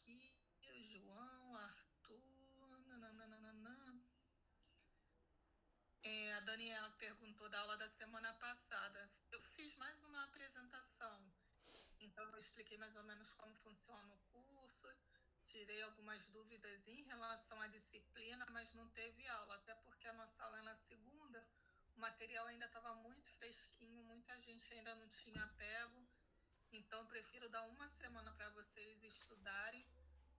aqui, o João, Arthur, nananana. A Daniela perguntou da aula da semana passada. Eu fiz mais uma apresentação, então eu expliquei mais ou menos como funciona o curso, tirei algumas dúvidas em relação à disciplina, mas não teve aula, até porque a nossa aula é na segunda, o material ainda estava muito fresquinho, muita gente ainda não tinha pego, então prefiro dar uma semana para vocês estudarem,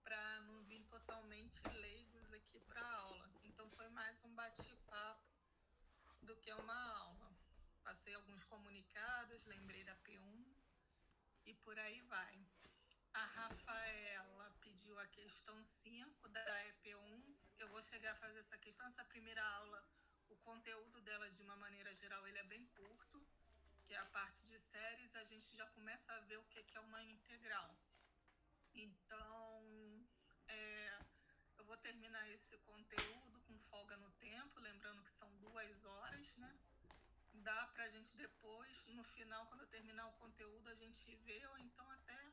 para não vir totalmente leigos aqui para a aula. Então foi mais um bate-papo do que uma aula. Passei alguns comunicados, lembrei da P1 e por aí vai. A Rafaela pediu a questão 5 da EP1. Eu vou chegar a fazer essa questão. Essa primeira aula, o conteúdo dela, de uma maneira geral, ele é bem curto, que é a parte de séries. A gente já começa a ver o que é uma integral. Então, eu vou terminar esse conteúdo com folga no tempo, lembrando que são 2 horas, né? Dá para a gente depois, no final, quando eu terminar o conteúdo, a gente vê, ou então até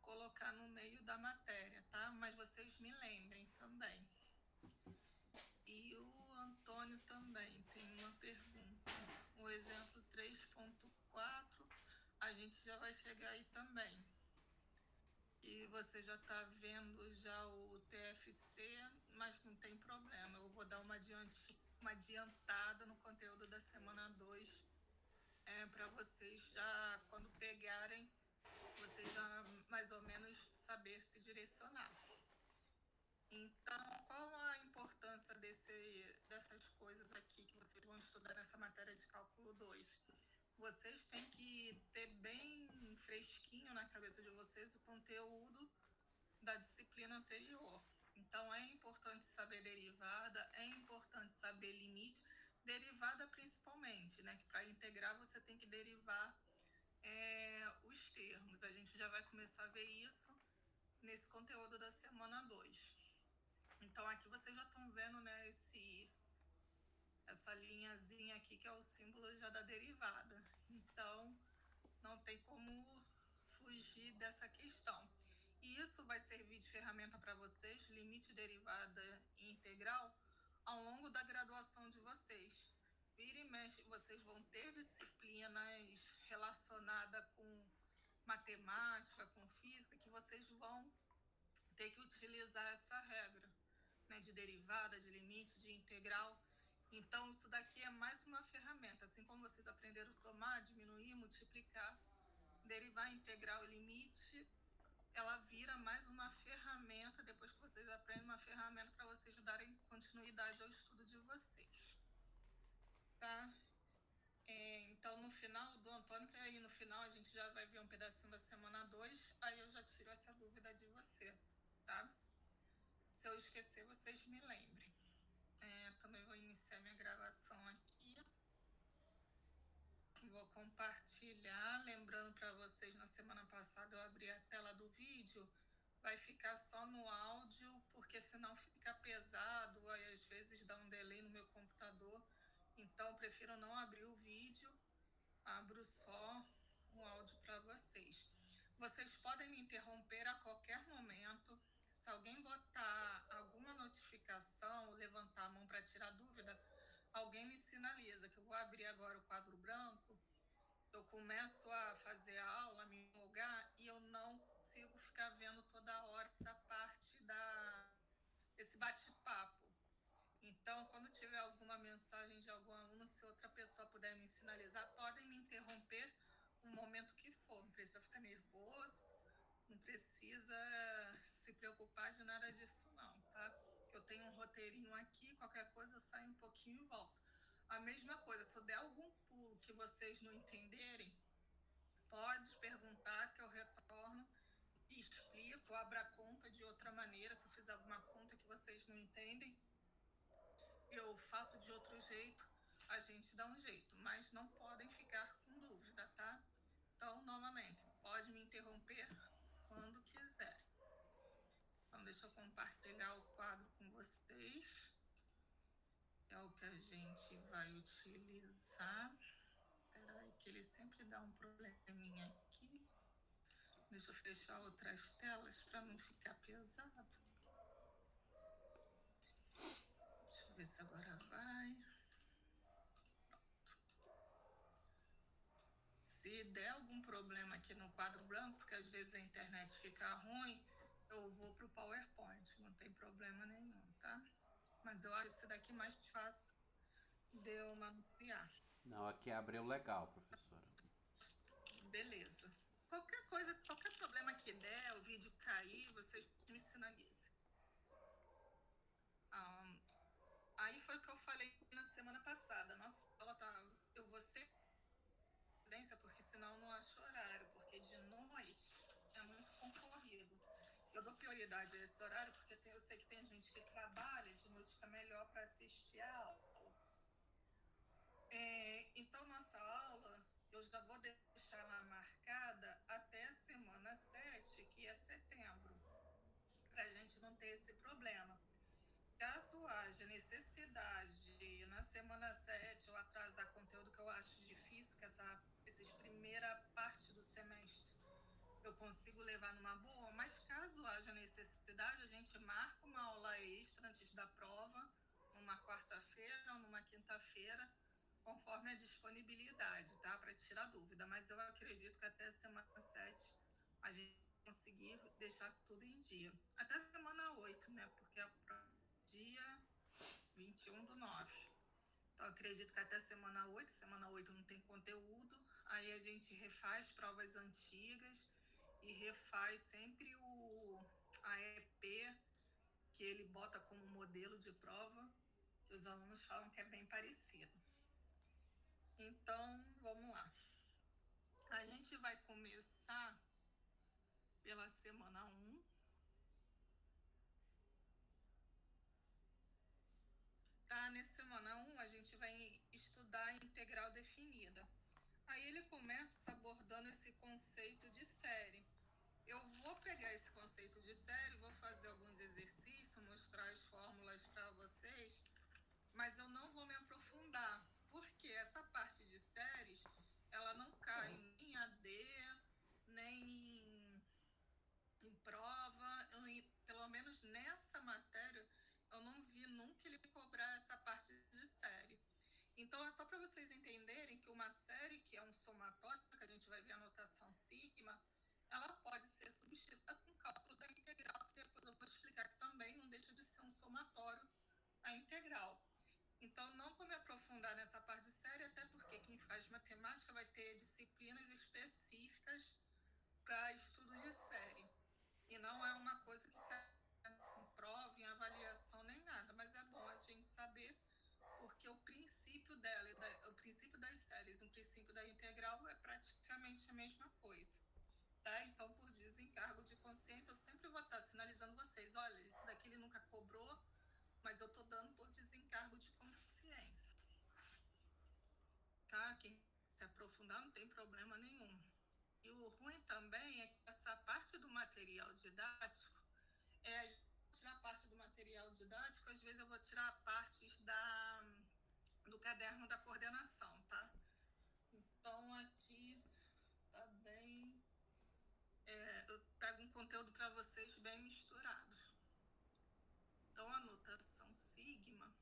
colocar no meio da matéria, tá? Mas vocês me lembrem também. E o Antônio também tem uma pergunta. O exemplo 3.4, a gente já vai chegar aí também. E você já está vendo já o TFC, mas não tem problema. Eu vou dar uma adiantada no conteúdo da semana 2, para vocês já, quando pegarem, vocês já mais ou menos saber se direcionar. Então, qual a importância dessas coisas aqui que vocês vão estudar nessa matéria de cálculo 2? Vocês têm que ter bem fresquinho na cabeça de vocês o conteúdo da disciplina anterior. Então, é importante saber derivada, é importante saber limite, derivada principalmente, né? Que para integrar você tem que derivar os termos. A gente já vai começar a ver isso nesse conteúdo da semana 2. Então, aqui vocês já estão vendo, né, essa linhazinha aqui, que é o símbolo já da derivada. Então, não tem como fugir dessa questão. E isso vai servir de ferramenta para vocês, limite, derivada e integral, ao longo da graduação de vocês. Vira e mexe, vocês vão ter disciplinas relacionadas com matemática, com física, que vocês vão ter que utilizar essa regra, né, de derivada, de limite, de integral. Então, isso daqui é mais uma ferramenta. Assim como vocês aprenderam a somar, diminuir, multiplicar, derivar, integral e limite, ela vira mais uma ferramenta, depois que vocês aprendem, uma ferramenta para vocês darem continuidade ao estudo de vocês. Tá? Então, no final do Antônio, que aí no final a gente já vai ver um pedacinho da semana 2, aí eu já tiro essa dúvida de você, tá? Se eu esquecer, vocês me lembrem. Também vou iniciar minha gravação aqui. Vou compartilhar. Lembrando para vocês, na semana passada eu abri a tela do vídeo. Vai ficar só no áudio, porque senão fica pesado. Aí às vezes dá um delay no meu computador. Então, prefiro não abrir o vídeo. Abro só o áudio para vocês. Vocês podem me interromper a qualquer momento. Se alguém botar alguma notificação ou levantar a mão para tirar dúvida, alguém me sinaliza, que eu vou abrir agora o quadro branco. Eu começo a fazer a aula, me empolgar, e eu não consigo ficar vendo toda hora essa parte desse bate-papo. Então, quando tiver alguma mensagem de algum aluno, se outra pessoa puder me sinalizar, podem me interromper o momento que for. Não precisa ficar nervoso, não precisa se preocupar de nada disso não, tá? Eu tenho um roteirinho aqui, qualquer coisa eu saio um pouquinho e volto. A mesma coisa, se eu der algum pulo que vocês não entenderem, pode perguntar que eu retorno e explico, abro a conta de outra maneira, se eu fizer alguma conta que vocês não entendem, eu faço de outro jeito, a gente dá um jeito, mas não podem ficar com dúvida, tá? Então, novamente, pode me interromper quando quiser. Então, deixa eu compartilhar o quadro com vocês. É o que a gente vai utilizar. Espera aí que ele sempre dá um probleminha aqui. Deixa eu fechar deixar outras telas para não ficar pesado. Deixa eu ver se agora vai. Se der algum problema aqui no quadro branco, porque às vezes a internet fica ruim, eu vou para o PowerPoint, não tem problema nenhum, tá? Mas eu acho esse daqui mais fácil de eu manusear. Não, aqui abriu legal, professora. Beleza. Qualquer coisa, qualquer problema que der, o vídeo cair, vocês me sinalizem. Aí foi o que eu falei na semana passada. Nossa, ela tá. Eu vou ser porque senão eu não acho horário, porque de noite é muito concorrido. Eu dou prioridade a esse horário porque eu sei que tem gente que trabalha, de noite fica melhor para assistir a aula. Então, nossa aula, eu já vou deixar ela marcada até a semana 7, que é setembro, para a gente não ter esse problema. Caso haja necessidade na semana 7 ou atrasar conteúdo, que eu acho difícil, que essa primeira parte do semestre eu consigo levar numa boa, mas caso haja necessidade, a gente marca uma aula extra antes da prova, numa quarta-feira ou numa quinta-feira, conforme a disponibilidade, tá? Para tirar dúvida. Mas eu acredito que até a semana 7 a gente conseguir deixar tudo em dia. Até a semana 8, né? Porque a prova é dia 21/9. Então, acredito que até semana 8 não tem conteúdo, aí a gente refaz provas antigas e refaz sempre a EP, que ele bota como modelo de prova, que os alunos falam que é bem parecido. Então, vamos lá. A gente vai começar pela semana 1. Tá? Nessa semana 1, a gente vai estudar a integral definida. Aí ele começa abordando esse conceito de série. Eu vou pegar esse conceito de série, vou fazer alguns exercícios, mostrar as fórmulas para vocês, mas eu não vou me aprofundar, porque essa parte de séries, ela não cai nem em AD, nem em prova, pelo menos nessa matéria, eu não vi nunca ele cobrar essa parte de série. Então, é só para vocês entenderem que uma série, que é um somatório, que a gente vai ver a notação sigma, ela pode ser substituída com cálculo da integral, que depois eu vou explicar que também não deixa de ser um somatório a integral. Então, não vou me aprofundar nessa parte de série, até porque quem faz matemática vai ter disciplinas específicas para estudo de série. E não é uma coisa que cai em prova, em avaliação, nem nada, mas é bom a gente saber, porque o princípio dela, o princípio das séries, o princípio da integral é praticamente a mesma coisa. Tá? Então, por desencargo de consciência, eu sempre vou estar sinalizando vocês, olha, isso daqui ele nunca cobrou, mas eu estou dando por desencargo de consciência. Tá? Quem se aprofundar não tem problema nenhum. E o ruim também é que essa parte do material didático, tirar parte do material didático, às vezes eu vou tirar partes do caderno da coordenação, tá? Então, aqui tá bem... eu pego um conteúdo para vocês bem misturado. Então, a notação sigma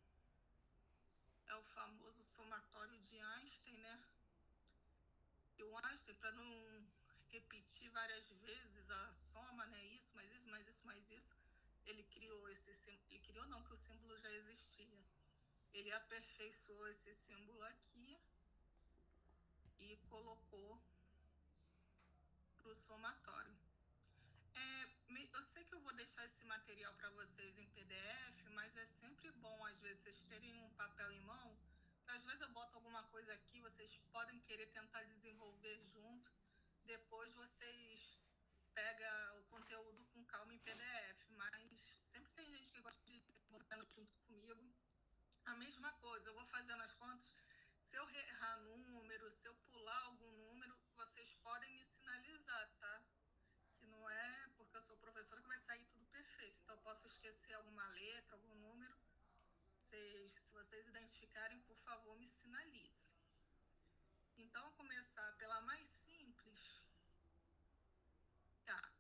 é o famoso somatório de Einstein, né? E o Einstein, para não repetir várias vezes a soma, né? Isso, mais isso, mais isso, mais isso, ele criou esse símbolo. Ele criou não, que o símbolo já existia. Ele aperfeiçoou esse símbolo aqui e colocou para o somatório. Eu sei que eu vou deixar esse material para vocês em PDF, mas é sempre bom, às vezes, vocês terem um papel em mão, que às vezes eu boto alguma coisa aqui, vocês podem querer tentar desenvolver junto, depois vocês pegam o conteúdo com calma em PDF, mas sempre tem gente que gosta de desenvolver junto comigo. A mesma coisa, eu vou fazendo as contas, se eu errar número, se eu pular algum número, vocês podem me sinalizar, tá? Que não é porque eu sou professora que vai sair tudo perfeito. Então, eu posso esquecer alguma letra, algum número. Se vocês identificarem, por favor, me sinalize. Então, vou começar pela mais simples. Tá.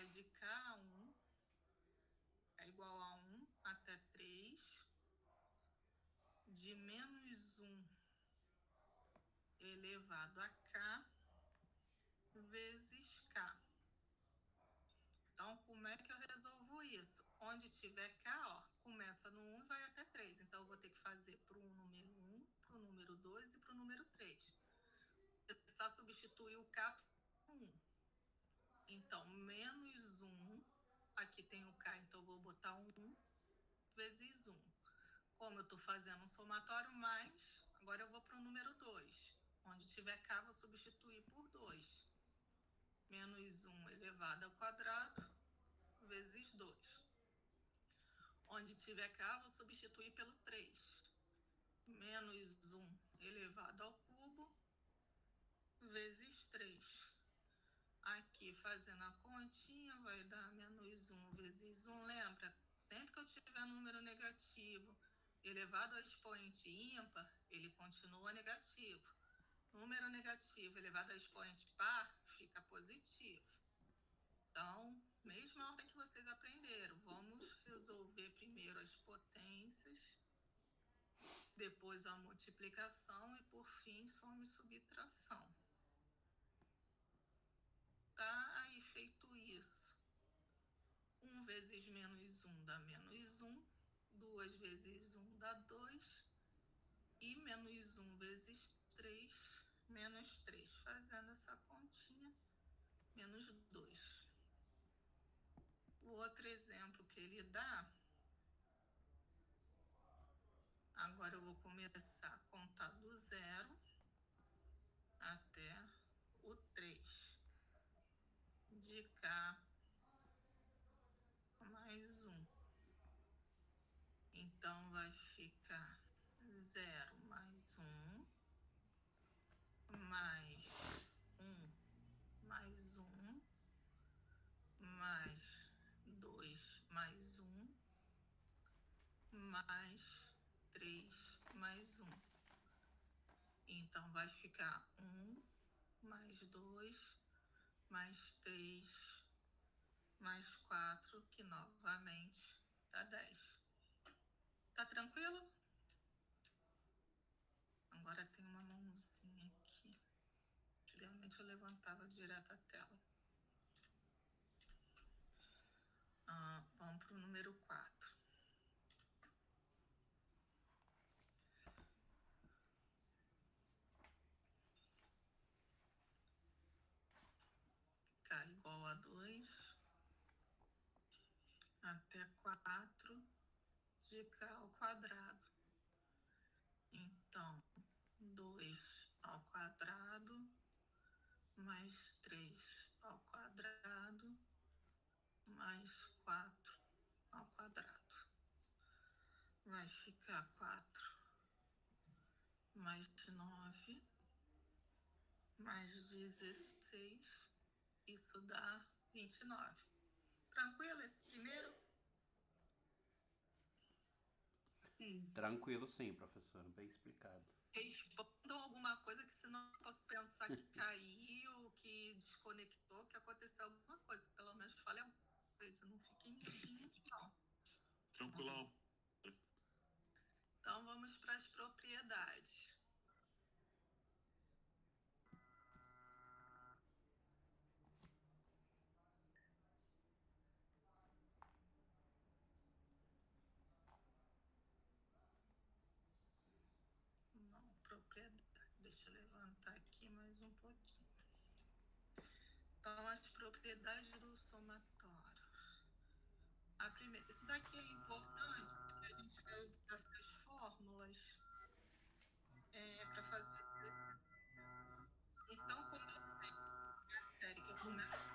vai de K a 1, é igual a 1 até 3, de menos 1 elevado a K vezes K. Então, como é que eu resolvo isso? Onde tiver K, ó, começa no 1 e vai até 3. Então, eu vou ter que fazer para o número 1, para o número 2 e para o número 3. Eu só substituir o K por 1. Então, menos 1, aqui tem o K, então eu vou botar 1 vezes 1. Como eu estou fazendo um somatório mais, agora eu vou para o número 2. Onde tiver K, vou substituir por 2. Menos 1 elevado ao quadrado vezes 2. Onde tiver K, vou substituir pelo 3. Menos 1 elevado ao cubo vezes 3. Aqui, fazendo a continha, vai dar menos 1 vezes 1. Lembra, sempre que eu tiver número negativo elevado ao expoente ímpar, ele continua negativo. Número negativo elevado ao expoente par, fica positivo. Então, mesma ordem que vocês aprenderam, vamos resolver primeiro as potências, depois a multiplicação e, por fim, soma e subtração. Tá? Aí, feito isso, 1 vezes menos 1 dá menos 1, 2 vezes 1 dá 2, e menos 1 vezes 3, menos 3. Fazendo essa continha, menos 2. O outro exemplo que ele dá, agora eu vou começar a contar do 0 até o 3. De K mais 1. Então, vai ficar 0 mais 1, mais 1 mais 1, mais 2 mais 1, mais 3 mais 1. Então, vai ficar 1 mais 2 mais 3 mais 4, que novamente dá 10. Tá tranquilo? Agora tem uma mãozinha aqui. Antigamente eu levantava direto a tela. Vamos para o número 4. K igual a 2 até 4 de K ao quadrado. Então, 2 ao quadrado mais 3 ao quadrado mais 4 ao quadrado. Vai ficar 4 mais 9 mais 16. Isso dá 29. Tranquilo esse primeiro? Tranquilo sim, professor. Bem explicado. Respondam alguma coisa, que senão eu posso pensar que caiu, que desconectou, que aconteceu alguma coisa. Pelo menos fale alguma coisa, não fiquem mudinhos, não. Tranquilão. Então, vamos para as propriedades. Não, propriedade. Deixa eu levantar aqui mais um pouquinho. Então, as propriedades do somatório. A primeira, isso daqui é importante, porque a gente vai usar essas fórmulas para fazer. Então, quando eu tenho uma série que eu começo.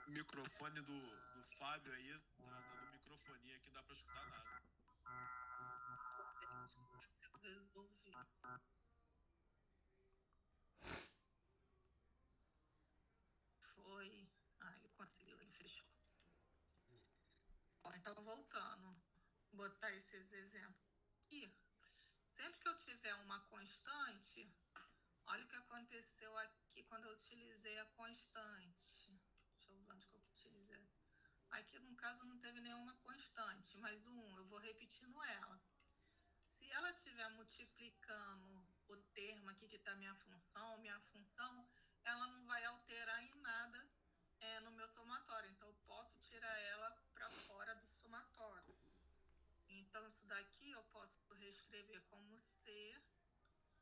O microfone do Fábio aí, tá dando microfonia aqui, não dá pra escutar nada. Eu consigo resolver. Foi. Ele conseguiu, ele fechou. Bom, então, voltando, botar esses exemplos aqui. Sempre que eu tiver uma constante, olha o que aconteceu aqui quando eu utilizei a constante. Deixa eu ver onde que eu utilizei a Aqui, no caso, não teve nenhuma constante, mas o 1, eu vou repetindo ela. Se ela estiver multiplicando o termo aqui que está minha função, ela não vai alterar em nada no meu somatório. Então, eu posso tirar ela para fora do somatório. Então, isso daqui eu posso reescrever como C,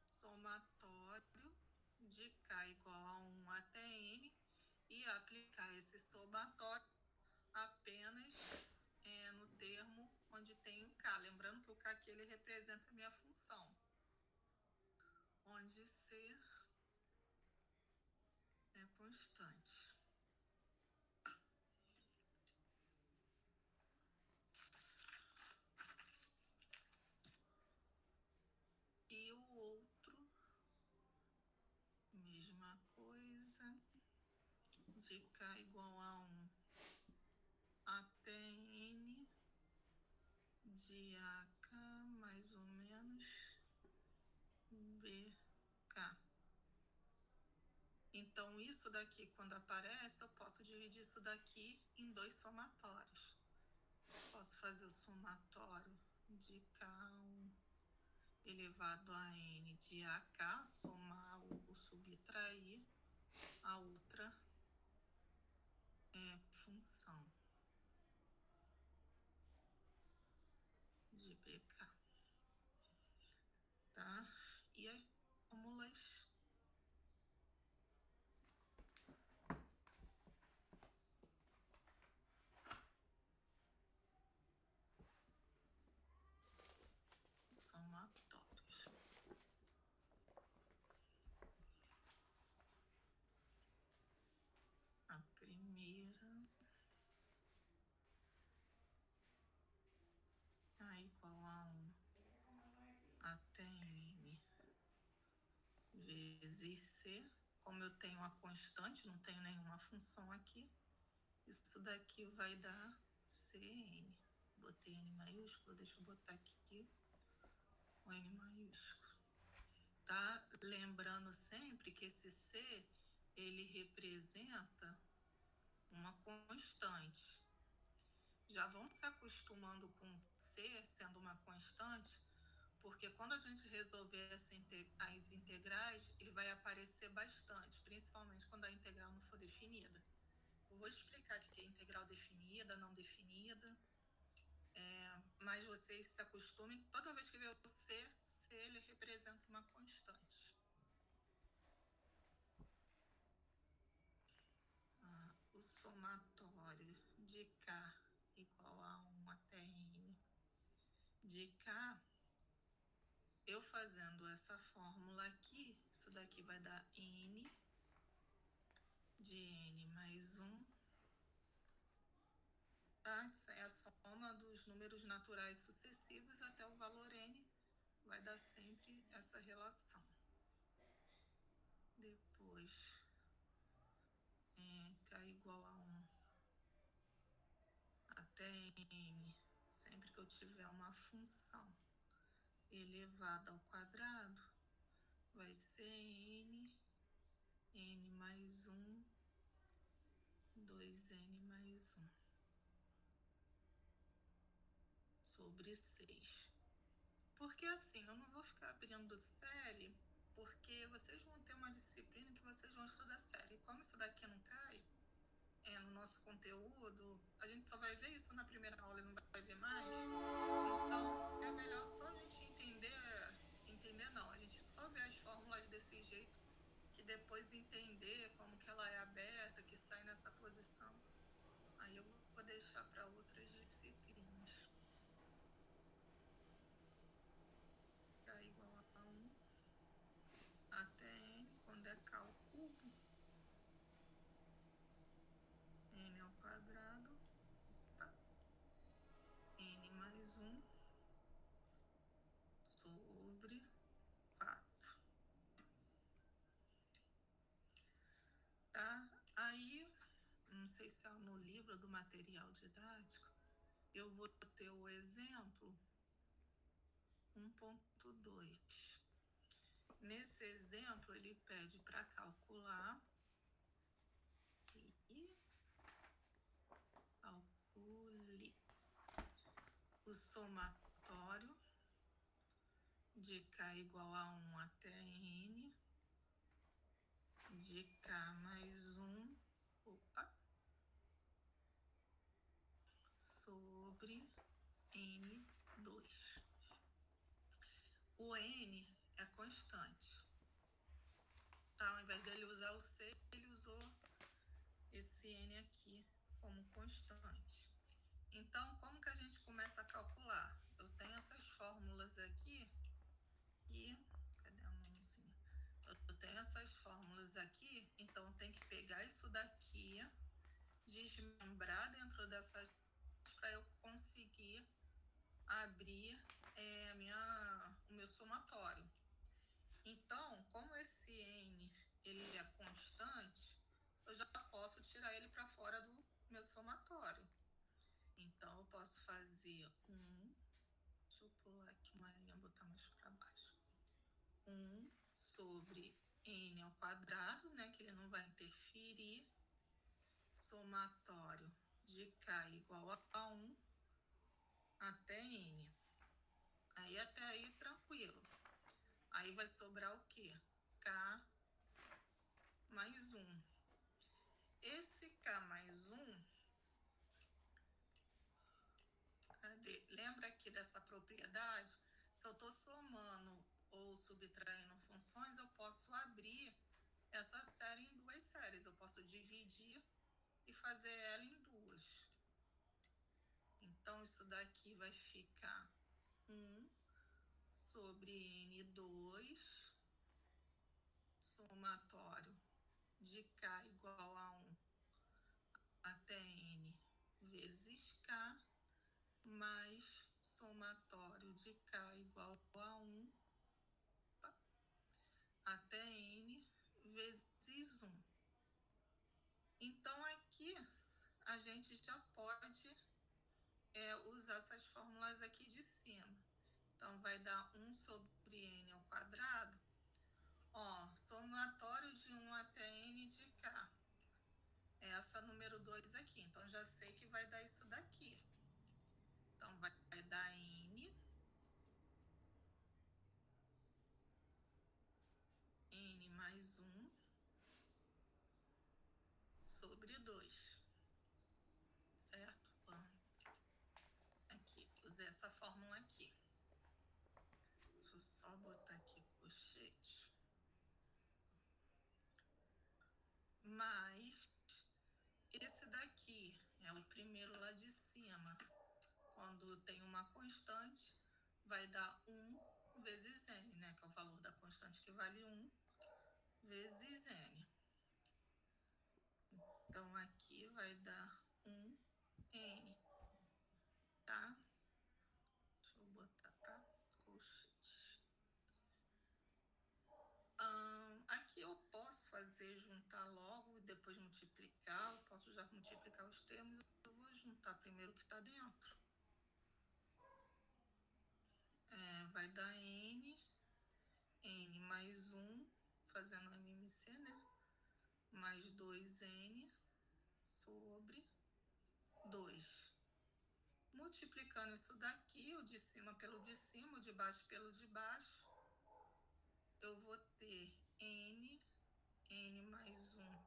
somatório de K igual a 1 até N, e aplicar esse somatório apenas no termo onde tem o K. Lembrando que o K aqui ele representa a minha função. Onde C é constante. E o outro, mesma coisa, de K igual a 1 até N de AK mais ou menos BK. Então, isso daqui, quando aparece, eu posso dividir isso daqui em 2 somatórios. Posso fazer o somatório de K1 elevado a N de AK, somar ou subtrair a outra função de BK, tá? E as fórmulas somatórios. A primeira A igual a 1 até N vezes C. Como eu tenho uma constante, não tenho nenhuma função aqui, isso daqui vai dar Cn. Botei N maiúsculo, deixa eu botar aqui o N maiúsculo. Tá? Lembrando sempre que esse C, ele representa uma constante. Já vamos se acostumando com C sendo uma constante, porque quando a gente resolver as integrais, ele vai aparecer bastante, principalmente quando a integral não for definida. Eu vou explicar o que é integral definida, não definida, mas vocês se acostumem, toda vez que ver o C ele representa uma constante. O somatório de K igual a 1 até N de K, eu fazendo essa fórmula aqui, isso daqui vai dar N de N mais 1, tá? Essa é a soma dos números naturais sucessivos até o valor N, vai dar sempre essa relação. Depois, K igual a 1 até N, sempre que eu tiver uma função elevada ao quadrado, vai ser N mais 1, 2N mais 1, sobre 6. Porque assim, eu não vou ficar abrindo série, porque vocês vão ter uma disciplina que vocês vão estudar série. Como isso daqui não cai no nosso conteúdo, a gente só vai ver isso na primeira aula e não vai ver mais. Então, é melhor só a gente entender não, a gente só ver as fórmulas desse jeito, que depois entender como que ela é aberta, que sai nessa posição. Aí eu vou deixar para outras disciplinas. K igual a 1 até N, quando é K ao cubo, N ao quadrado, N mais 1 sobre 4. Tá? Aí, não sei se é no livro do material didático, eu vou ter o exemplo 1.2. Nesse exemplo, ele pede para calcular o somatório de K igual a 1 até N de K mais 1, sobre N2. O N é constante. Tá? Ao invés dele usar o C, ele usou esse N aqui como constante. Então, como que a gente começa a calcular? Eu tenho essas fórmulas aqui e... Cadê a mãozinha? Eu tenho essas fórmulas aqui, então tem que pegar isso daqui, desmembrar dentro dessas para eu conseguir abrir o meu somatório. Então, como esse N ele é constante, eu já posso tirar ele para fora do meu somatório. Então, eu posso fazer deixa eu pular aqui uma linha, botar mais para baixo. 1 sobre N ao quadrado, né, que ele não vai interferir, somatório de K igual a 1 até N. Aí até aí tranquilo. Aí vai sobrar o quê? K mais 1. Esse K mais 1, cadê? Lembra aqui dessa propriedade? Se eu estou somando ou subtraindo funções, eu posso abrir essa série em duas séries. Eu posso dividir e fazer ela em duas. Então, isso daqui vai ficar 1 sobre N2, somatório de K igual a 1 até N vezes K, mais somatório de K igual a 1 até N vezes 1. Então, aqui a gente já pode usar essas fórmulas aqui de cima. Então, vai dar 1 sobre N ao quadrado. Ó, somatório de 1 até N de K. Essa número 2 aqui. Então, já sei que vai dar isso daqui. Então, vai dar N mais 1 sobre 2. Certo? Aqui, usei essa fórmula aqui. Deixa eu só botar aqui colchete. Mas esse daqui é o primeiro lá de cima. Quando tem uma constante, vai dar 1 vezes N, né? Que é o valor da constante que vale 1 vezes N. Então, aqui vai dar 1N, tá? Deixa eu botar para colchete. Aqui eu posso fazer juntar logo e depois multiplicar. Eu posso já multiplicar os termos. Eu vou juntar primeiro o que está dentro. Vai dar N mais 1, fazendo MMC, né? Mais 2N sobre 2. Multiplicando isso daqui, o de cima pelo de cima, o de baixo pelo de baixo, eu vou ter N mais 1,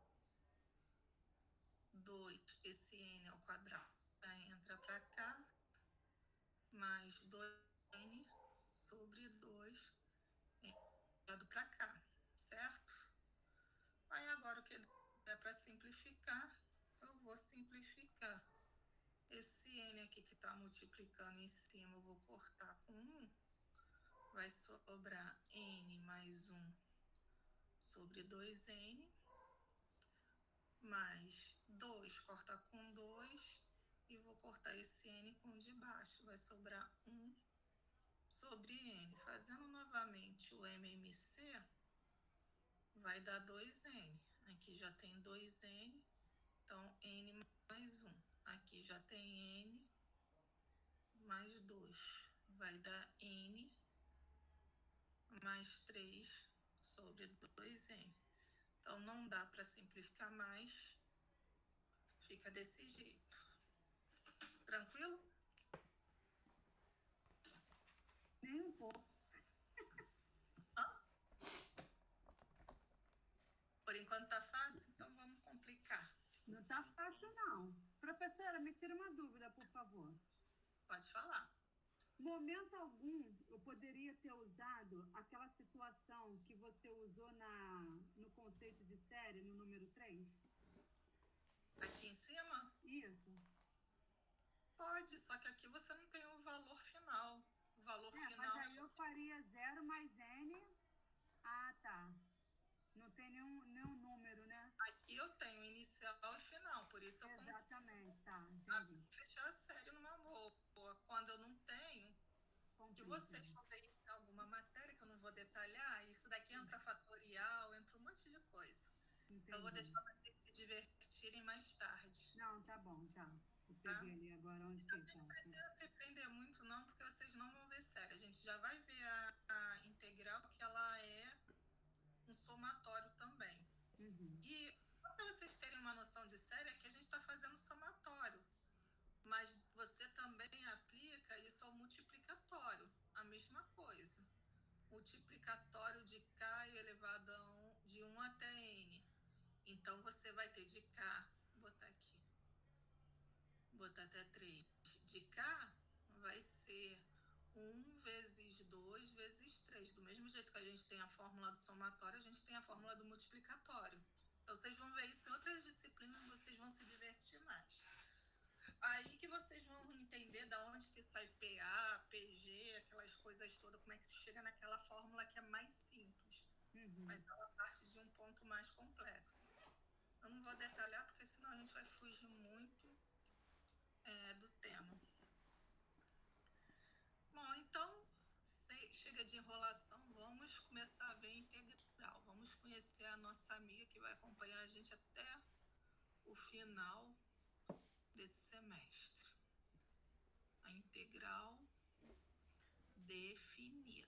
2, esse N ao quadrado entra para cá, mais 2N sobre 2 para cá, certo? Aí agora o que der para simplificar, eu vou simplificar. Esse N aqui que está multiplicando em cima, eu vou cortar com 1. Vai sobrar N mais 1 sobre 2N, mais 2, corta com 2, e vou cortar esse N com o de baixo. Vai sobrar 1 sobre N. Fazendo novamente o MMC, vai dar 2N. Aqui já tem 2N, então N mais 1. Aqui já tem N mais 2. Vai dar N mais 3 sobre 2N. Então, não dá para simplificar mais. Fica desse jeito. Tranquilo? Professora, me tira uma dúvida, por favor. Pode falar. Momento algum eu poderia ter usado aquela situação que você usou no conceito de série, no número 3? Aqui em cima? Isso. Pode, só que aqui você não tem o valor final. O valor final. Mas aí eu faria 0 mais N. Ah, tá. Não tem nenhum número, né? Aqui eu tenho inicial e final, por isso eu consigo. Exatamente, tá. Entendi. Fechar a série numa boa. Quando eu não tenho, que vocês vão ver isso em alguma matéria, que eu não vou detalhar, isso daqui entra fatorial, entra um monte de coisa. Entendi. Então eu vou deixar vocês se divertirem mais tarde. Não, tá bom, tá. Eu peguei ali agora onde que tá. Não precisa se prender muito, não, porque vocês não vão ver série. A gente já vai ver a integral, que ela é um somatório também. Uhum. E só para vocês terem uma noção de série, aqui a gente está fazendo somatório. Mas você também aplica isso ao multiplicatório, a mesma coisa. Multiplicatório de K elevado a 1, de 1 até N. Então, você vai ter de K, vou botar aqui, botar até 3. De K vai ser 1 vezes 2 vezes 3. Do mesmo jeito que a gente tem a fórmula do somatório, a gente tem a fórmula do multiplicatório. Então, vocês vão ver isso em outras disciplinas, vocês vão se divertir mais. Aí que vocês vão entender da onde que sai PA, PG, aquelas coisas todas, como é que se chega naquela fórmula que é mais simples. Uhum. Mas ela parte de um ponto mais complexo. Eu não vou detalhar, porque senão a gente vai fugir muito do tema. Bom, então, chega de enrolação, vamos começar a ver integral. Vamos conhecer a nossa amiga que vai acompanhar a gente até o final desse semestre. A integral definida.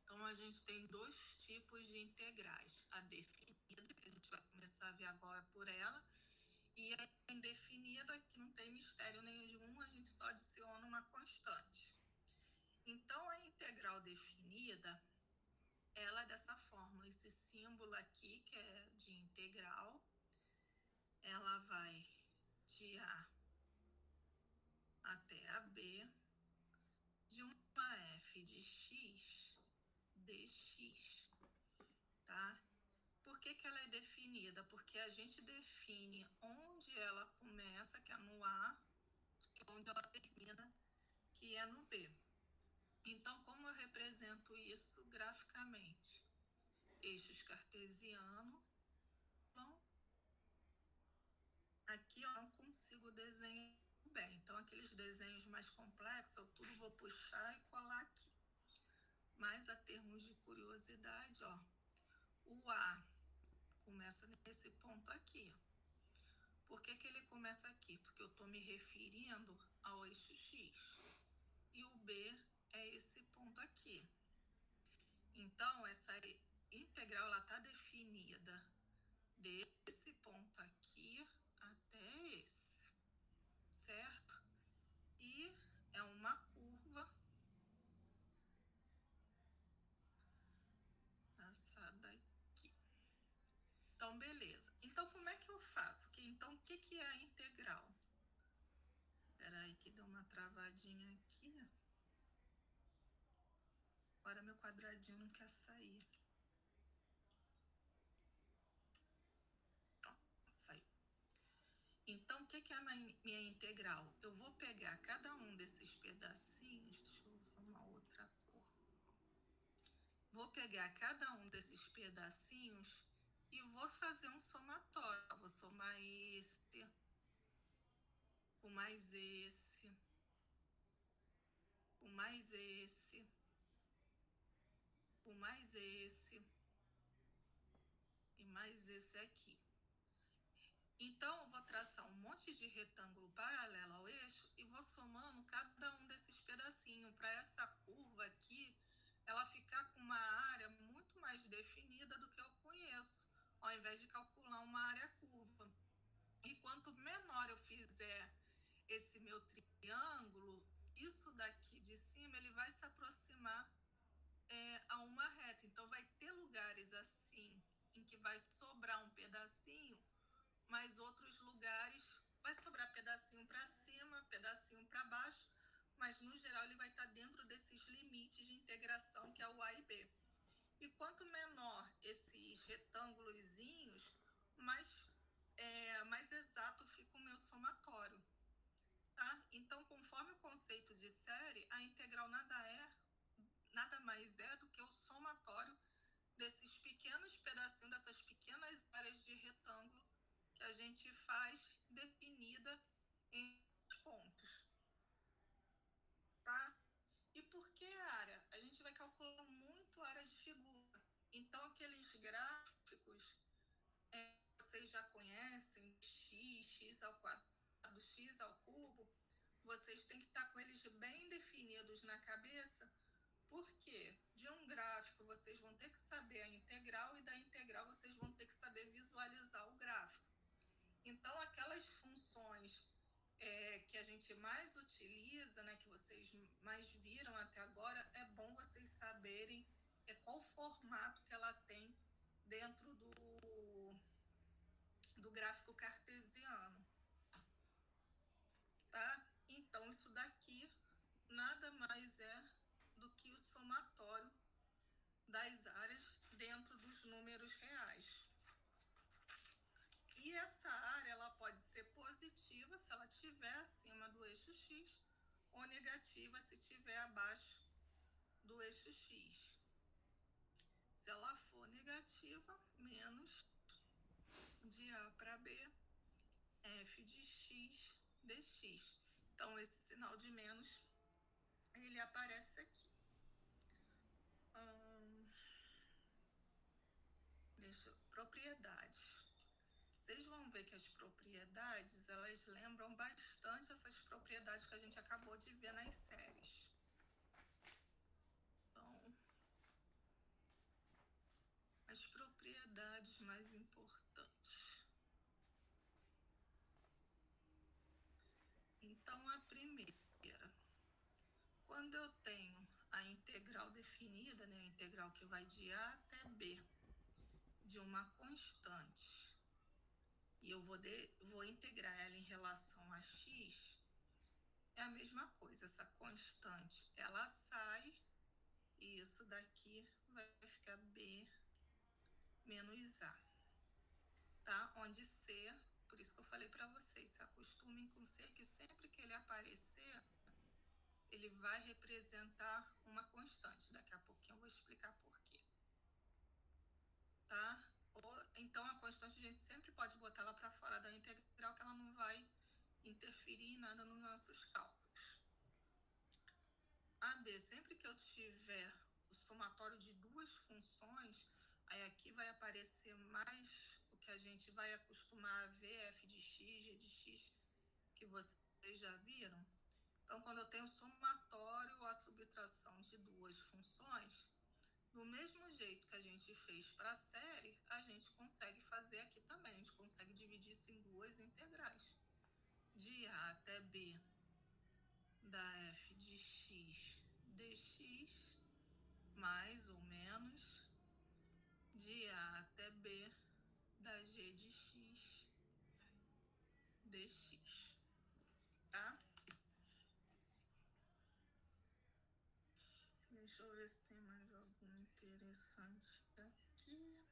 Então, a gente tem 2 tipos de integrais. A definida, que a gente vai começar a ver agora por ela, e a indefinida, que não tem mistério nenhum, a gente só adiciona uma constante. Então, a integral definida, ela é dessa fórmula, esse símbolo aqui, que é de integral, ela vai de A até a B, de uma f de x dx, tá? Por que ela é definida? Porque a gente define onde ela começa, que é no A, e onde ela termina, que é no B. Então, como eu represento isso graficamente? Eixos cartesianos. Bom, aqui eu não consigo desenhar bem. Então, aqueles desenhos mais complexos, eu tudo vou puxar e colar aqui. Mas, a termos de curiosidade, ó, o A começa nesse ponto aqui. Por que ele começa aqui? Porque eu estou me referindo ao eixo X. E o B é esse ponto aqui. Então, essa integral está definida desse ponto aqui até esse, certo? E é uma curva essa daqui. Então, beleza. Então, como é que eu faço? Então, o que é a integral? Espera aí que deu uma travadinha aqui. Agora meu quadradinho não quer sair. Pronto, saiu. Então, o que é a minha integral? Eu vou pegar cada um desses pedacinhos, deixa eu ver uma outra cor. Vou pegar cada um desses pedacinhos e vou fazer um somatório. Vou somar esse, o mais esse, o mais esse, o mais esse e mais esse aqui. Então, eu vou traçar um monte de retângulo paralelo ao eixo e vou somando cada um desses pedacinhos para essa curva aqui, ela ficar com uma área muito mais definida do que eu conheço, ao invés de calcular uma área curva. E quanto menor eu fizer esse meu triângulo, isso daqui de cima, ele vai se aproximar a uma reta. Então, vai ter lugares assim, em que vai sobrar um pedacinho, mas outros lugares pedacinho para cima, pedacinho para baixo, mas no geral ele vai estar dentro desses limites de integração que é o A e B. E quanto menor esses retângulozinhos, mais exato fica o meu somatório. Tá? Então, conforme o conceito de série, a integral nada mais é do que o somatório desses pequenos pedacinhos, dessas pequenas áreas de retângulo que a gente faz definida em pontos. Tá? E por que área? A gente vai calcular muito a área de figura. Então, aqueles gráficos vocês já conhecem, x ao quadrado, x ao cubo, vocês têm que estar com eles bem definidos na cabeça, porque de um gráfico vocês vão ter que saber a integral e da integral vocês vão ter que saber visualizar o gráfico. Então, aquelas funções que a gente mais utiliza, né, que vocês mais viram até agora, é bom vocês saberem qual formato que ela tem dentro do gráfico cartesiano. Tá? Então, isso daqui nada mais é do que o somatório das áreas dentro dos números reais. E essa área ela pode ser positiva se ela estiver acima do eixo X ou negativa se estiver abaixo do eixo X. Se ela for negativa, menos de A para B, f de x dx. Então, esse sinal de menos, ele aparece aqui. Propriedades. Vocês vão ver que as propriedades, elas lembram bastante essas propriedades que a gente acabou de ver nas séries. Então, as propriedades mais importantes. Então, a primeira, quando eu tenho a integral definida, né, a integral que vai de A até B, de uma constante, e eu vou integrar ela em relação a x, é a mesma coisa. Essa constante, ela sai, e isso daqui vai ficar B menos A, tá? Onde C, por isso que eu falei para vocês, se acostumem com C, que sempre que ele aparecer, ele vai representar uma constante. Daqui a pouquinho eu vou explicar por quê. Tá? Então, a constante a gente sempre pode botar ela para fora da integral, que ela não vai interferir em nada nos nossos cálculos. A B, sempre que eu tiver o somatório de duas funções, aí aqui vai aparecer mais o que a gente vai acostumar a ver, f de x, g de x, que vocês já viram. Então, quando eu tenho somatório ou a subtração de duas funções, do mesmo jeito que a gente fez para a série, a gente consegue fazer aqui também. A gente consegue dividir isso em duas integrais. De A até B, da f de x dx, mais ou menos, de A até B, da g de x dx. Tá? Deixa eu ver se tem mais algum interessante aqui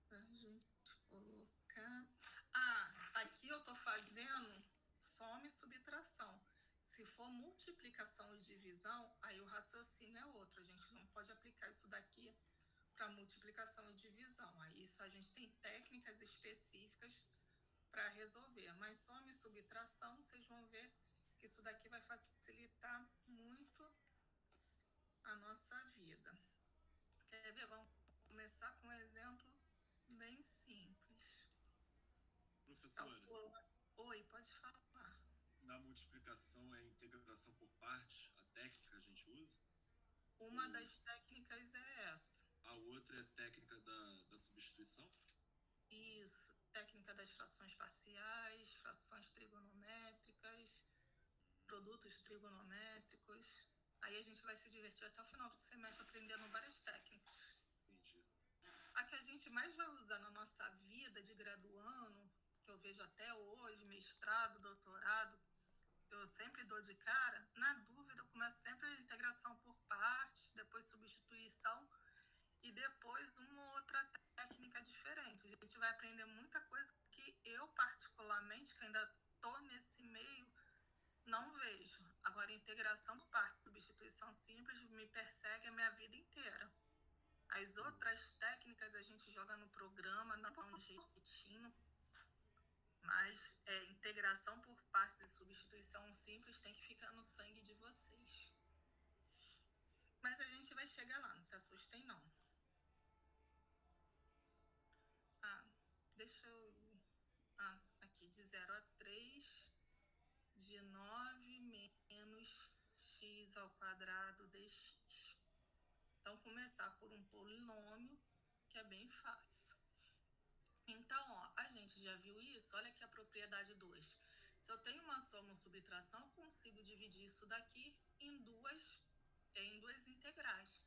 pra gente colocar. Aqui eu tô fazendo soma e subtração. Se for multiplicação e divisão, aí o raciocínio é outro. A gente não pode aplicar isso daqui para multiplicação e divisão. Aí isso a gente tem técnicas específicas para resolver. Mas soma e subtração, vocês vão ver que isso daqui vai facilitar muito a nossa vida. Quer ver? Vamos começar com um exemplo bem simples. Professora, Oi, pode falar. na multiplicação é integração por partes, a técnica que a gente usa? Uma das técnicas é essa. A outra é a técnica da substituição? Isso, técnica das frações parciais, frações trigonométricas, produtos trigonométricos. Aí a gente vai se divertir até o final do semestre aprendendo várias técnicas. Entendi. A que a gente mais vai usar na nossa vida de graduando, que eu vejo até hoje, mestrado, doutorado, eu sempre dou de cara. Na dúvida, eu começo sempre a integração por partes, depois substituição e depois uma outra técnica diferente. A gente vai aprender muita coisa que eu, particularmente, que ainda estou nesse meio, não vejo. Agora, integração por partes, substituição simples, me persegue a minha vida inteira. As outras técnicas a gente joga no programa, não vamos repetindo, mas integração por partes e substituição simples tem que ficar no sangue de vocês. Mas a gente vai chegar lá, não se assustem não. Deixa eu... aqui, de 0 a 3, de 9 menos x ao quadrado dx. Então, começar por um polinômio, que é bem fácil. Então, a gente já viu isso. Olha aqui a propriedade 2. Se eu tenho uma soma ou subtração, eu consigo dividir isso daqui em duas integrais.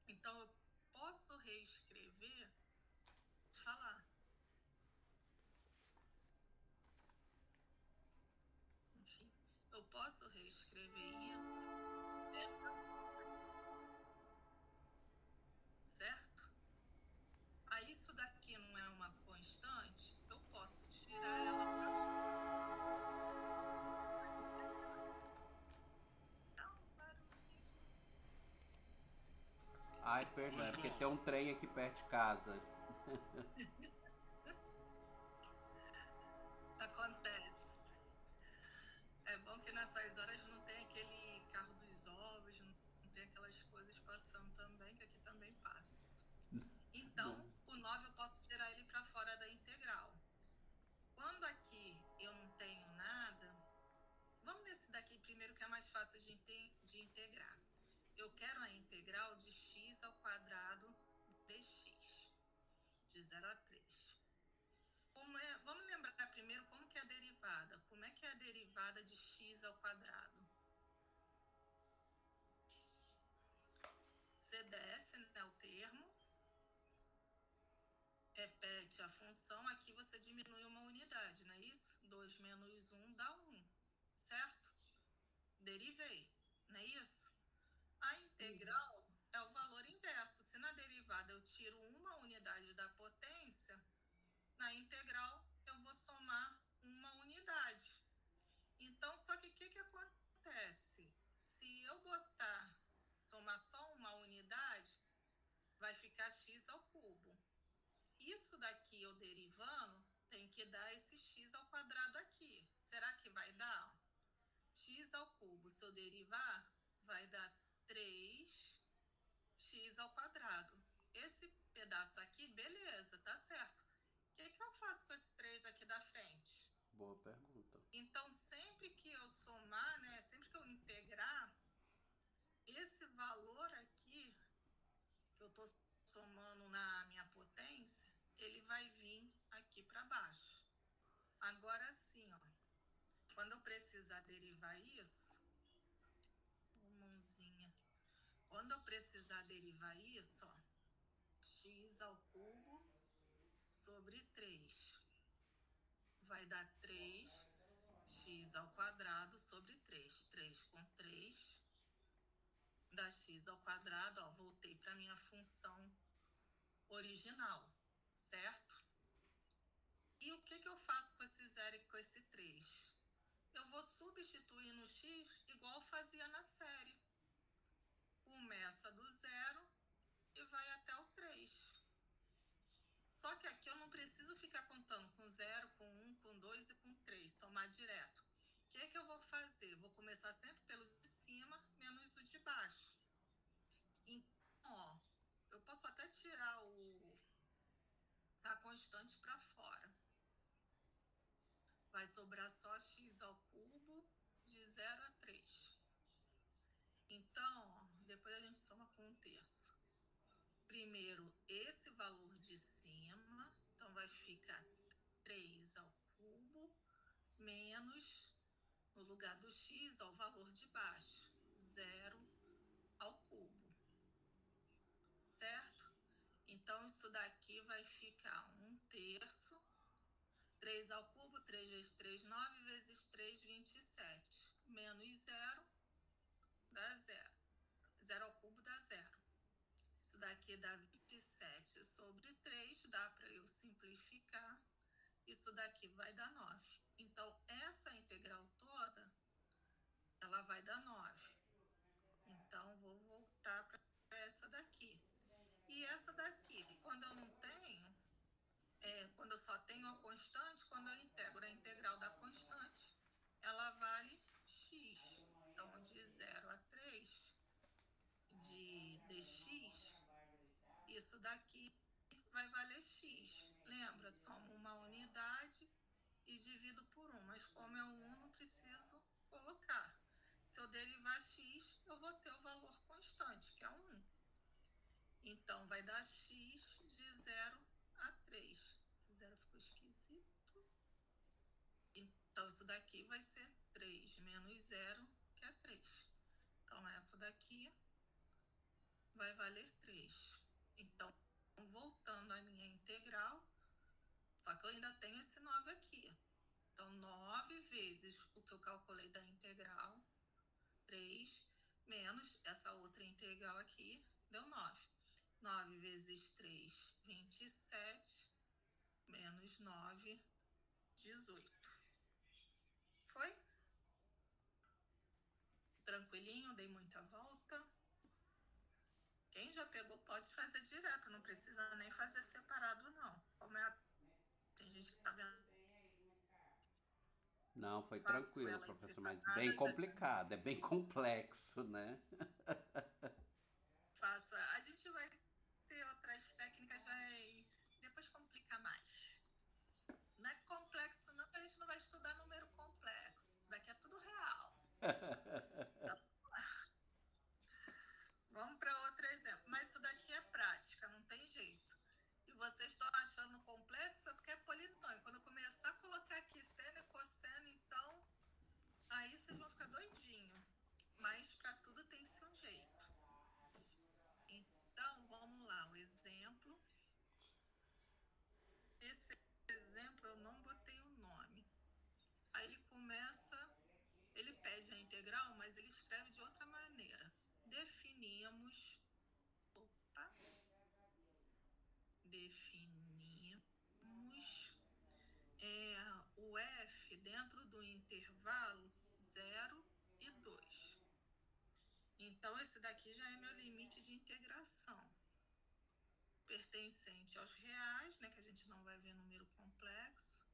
Então, eu posso reescrever, falar. Enfim, eu posso reescrever isso, certo? Aí, isso daqui não é uma constante, eu posso tirar ela para fora. Ai, perdão, é porque tem um trem aqui perto de casa. Acontece. É bom que nessas horas não tem aquele carro dos ovos, não tem aquelas coisas passando também, que aqui também passa. Então, o 9 eu posso tirar ele para fora da integral. Quando aqui eu não tenho nada, vamos nesse daqui primeiro, que é mais fácil de integrar. Eu quero a integral de x ao quadrado dx, de 0 a 3. Vamos lembrar primeiro como que é a derivada. Como é que é a derivada de x ao quadrado? Você desce, né, o termo, repete a função, aqui você diminui uma unidade, não é isso? 2 menos 1 dá 1, certo? Derivei, não é isso? A integral é o valor inverso. Se na derivada eu tiro uma unidade da potência, na integral eu vou somar uma unidade. Então, só que o que acontece? Se eu somar só uma unidade, vai ficar x ao cubo. Isso daqui eu derivando, tem que dar esse x ao quadrado aqui. Será que vai dar? X ao cubo, se eu derivar, vai dar 3x ao quadrado. Esse pedaço aqui, beleza, tá certo. O que eu faço com esse 3 aqui da frente? Boa pergunta. Então, sempre que eu somar, né, sempre que eu integrar, esse valor aqui, que eu estou somando na minha potência, ele vai vir aqui para baixo. Agora sim, ó, quando eu precisar derivar isso, mãozinha, quando eu precisar derivar isso, ó, x ao cubo sobre 3, vai dar 3x ao quadrado sobre 3. 3 com 3 dá x ao quadrado, ó, voltei para minha função original, certo? E o que eu faço com esse 0 e com esse 3? Eu vou substituir no x igual eu fazia na série. Começa do 0 e vai até o 3. Só que aqui eu não preciso ficar contando com 0, com 1, com 2 e com 3, somar direto. O que eu vou fazer? Vou começar sempre pelo de cima menos o de baixo. Então, ó, eu posso até tirar a constante para fora. Vai sobrar só x ao cubo de 0 a 3. Então, ó, depois a gente soma com 1/3. Primeiro, esse valor de cima, então vai ficar 3 ao cubo menos, no lugar do x, ó, o valor de baixo, 0 ao cubo, certo? Então, isso daqui vai ficar 1/3, 3 ao cubo 3 vezes 3, 9 vezes 3, 27. Menos 0, dá 0. 0 ao cubo dá 0. Isso daqui dá 27 sobre 3, dá para eu simplificar. Isso daqui vai dar 9. Então, essa integral toda, ela vai dar 9. Então, vou voltar para essa daqui. E essa daqui, quando eu não tenho, quando eu só tenho a constante, quando eu integro a integral da constante, ela vale x. Então, de 0 a 3 de dx, isso daqui vai valer x. Lembra, somo uma unidade e divido por 1, mas como é 1, não preciso colocar. Se eu derivar x, eu vou ter o valor constante, que é 1. Então, vai dar x de 0 a 3. Esse 0 ficou esquisito. Então, isso daqui vai ser 3 menos 0, que é 3. Então, essa daqui vai valer 3. Então, voltando à minha integral, só que eu ainda tenho esse 9 aqui. Então, 9 vezes o que eu calculei da integral, 3, menos essa outra integral aqui, deu 9. 9 vezes 3, 27, menos 9, 18. Foi? Tranquilinho, dei muita volta. Quem já pegou pode fazer direto, não precisa nem fazer separado, não. Como tem gente que tá vendo. Não, foi Faço tranquilo, elas professor, mas separadas. bem complicado, é bem complexo, né? Faça. A gente vai ter outras técnicas, vai depois complicar mais. Não é complexo, não, que a gente não vai estudar número complexo. Isso daqui é tudo real. Vamos para outro exemplo. Mas isso daqui é prática, não tem jeito. E vocês estão achando complexo porque é polinômio. Quando eu começar a colocar aqui seno e cosseno, então, aí vocês vão ficar doidinho. Mas para tudo tem-se um jeito. Então, vamos lá, o exemplo. Esse exemplo eu não botei o nome. Aí ele começa, ele pede a integral, mas ele escreve de outra maneira. Definimos o f dentro do intervalo 0 e 2. Então, esse daqui já é meu limite de integração. Pertencente aos reais, né, que a gente não vai ver número complexo,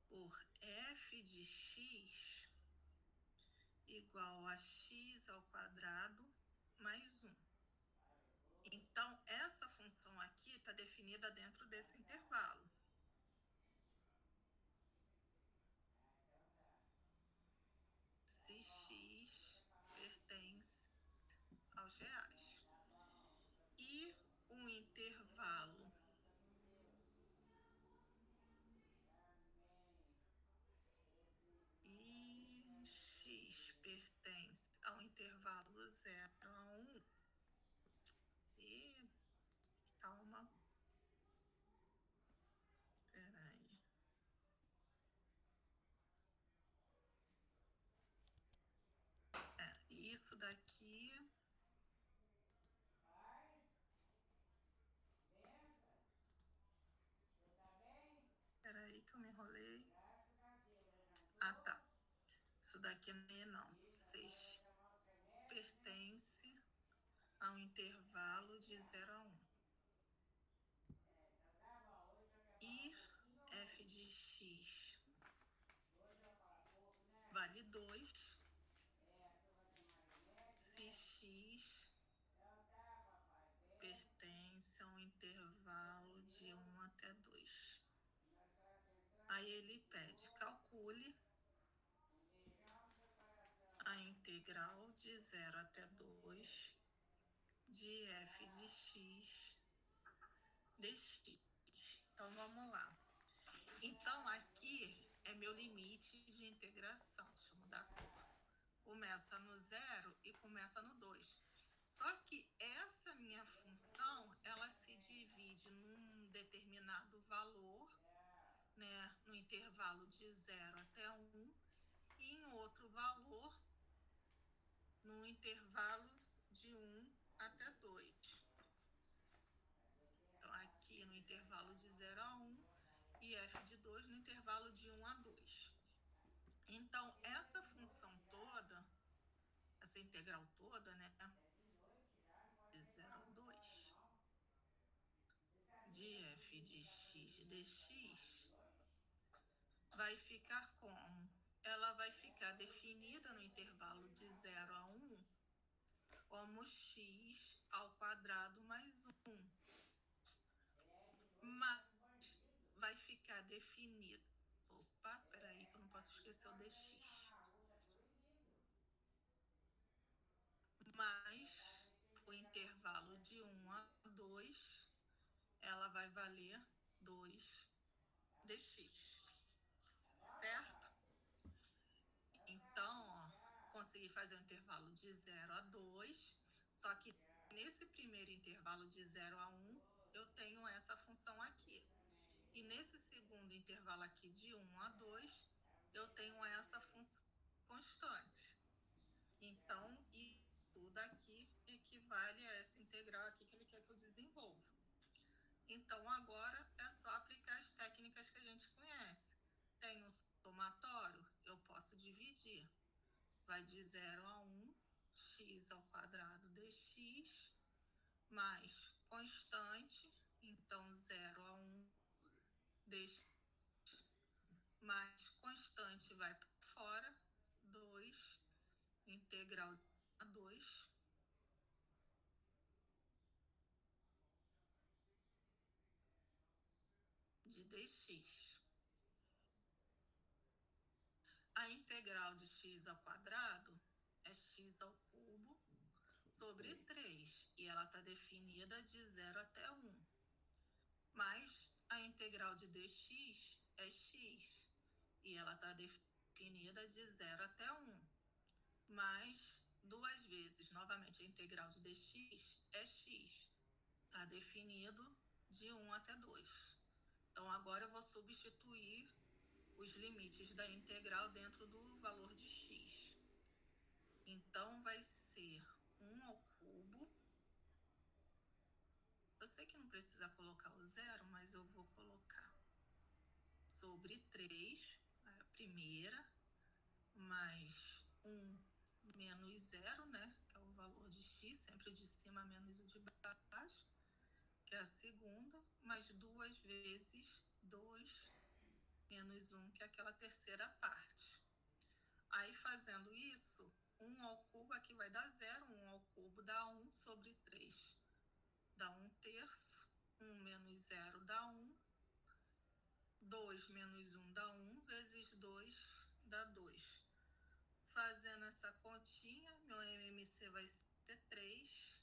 por f de x igual a x ao quadrado mais 1. Então, essa função aqui está definida dentro desse intervalo. Se x pertence aos reais. E o intervalo x pertence ao intervalo 0 a 1. E calma. Peraí. Isso daqui. Peraí que eu me enrolei. Ah, tá. Isso daqui não. 6 pertence ao intervalo de 0 a 1. E f de x vale 2 se x pertence a um intervalo de 1 até 2. Aí ele pede, calcule a integral de 0 até 2 de f de x dx. Então, vamos lá. Então, aqui é meu limite de integração. Deixa eu mudar a cor. Começa no 0 e começa no 2. Só que essa minha função, ela se divide num determinado valor, né, no intervalo de 1 a 2. Então, essa função toda, essa integral toda, né, de 0 a 2, de f de x dx, vai ficar como? Ela vai ficar definida no intervalo de 0 a 1 como x ao quadrado mais 1. Mas vai ficar definida... Opa, peraí que eu não posso esquecer o dx. Mais o intervalo de 1 a 2, ela vai valer 2 dx, certo? Então, ó, consegui fazer o intervalo de 0 a 2, só que nesse primeiro intervalo de 0 a 1, eu tenho essa função aqui. E nesse segundo intervalo aqui de 1 a 2, eu tenho essa função constante. Então, e tudo aqui equivale a essa integral aqui que ele quer que eu desenvolva. Então, agora é só aplicar as técnicas que a gente conhece. Tem um somatório, eu posso dividir. Vai de 0 a 1, x ao quadrado dx, mais constante, então 0 a 1 dx, mais constante vai para fora, 2, integral a 2, de dx. A integral de x ao quadrado é x ao cubo sobre 3, e ela está definida de 0 até 1. Mas a integral de dx é x, e ela está definida de 0 até 1. Mais 2 vezes, novamente, a integral de dx é x, está definido de 1 até 2. Então, agora eu vou substituir os limites da integral dentro do valor de x. Então, vai ser 1 ao cubo. Eu sei que não precisa colocar o zero, mas eu vou colocar sobre 3, a primeira, mais 1 menos 0, né? Que é o valor de x, sempre o de cima menos o de baixo, que é a segunda, mais 2 vezes 2 menos 1, que é aquela terceira parte. Aí, fazendo isso, 1 ao cubo aqui vai dar 0, 1 ao cubo dá 1 sobre 3, dá 1 terço, 1 menos 0 dá 1, 2 menos 1 dá 1, vezes 2 dá 2. Fazendo essa continha, meu MMC vai ser 3,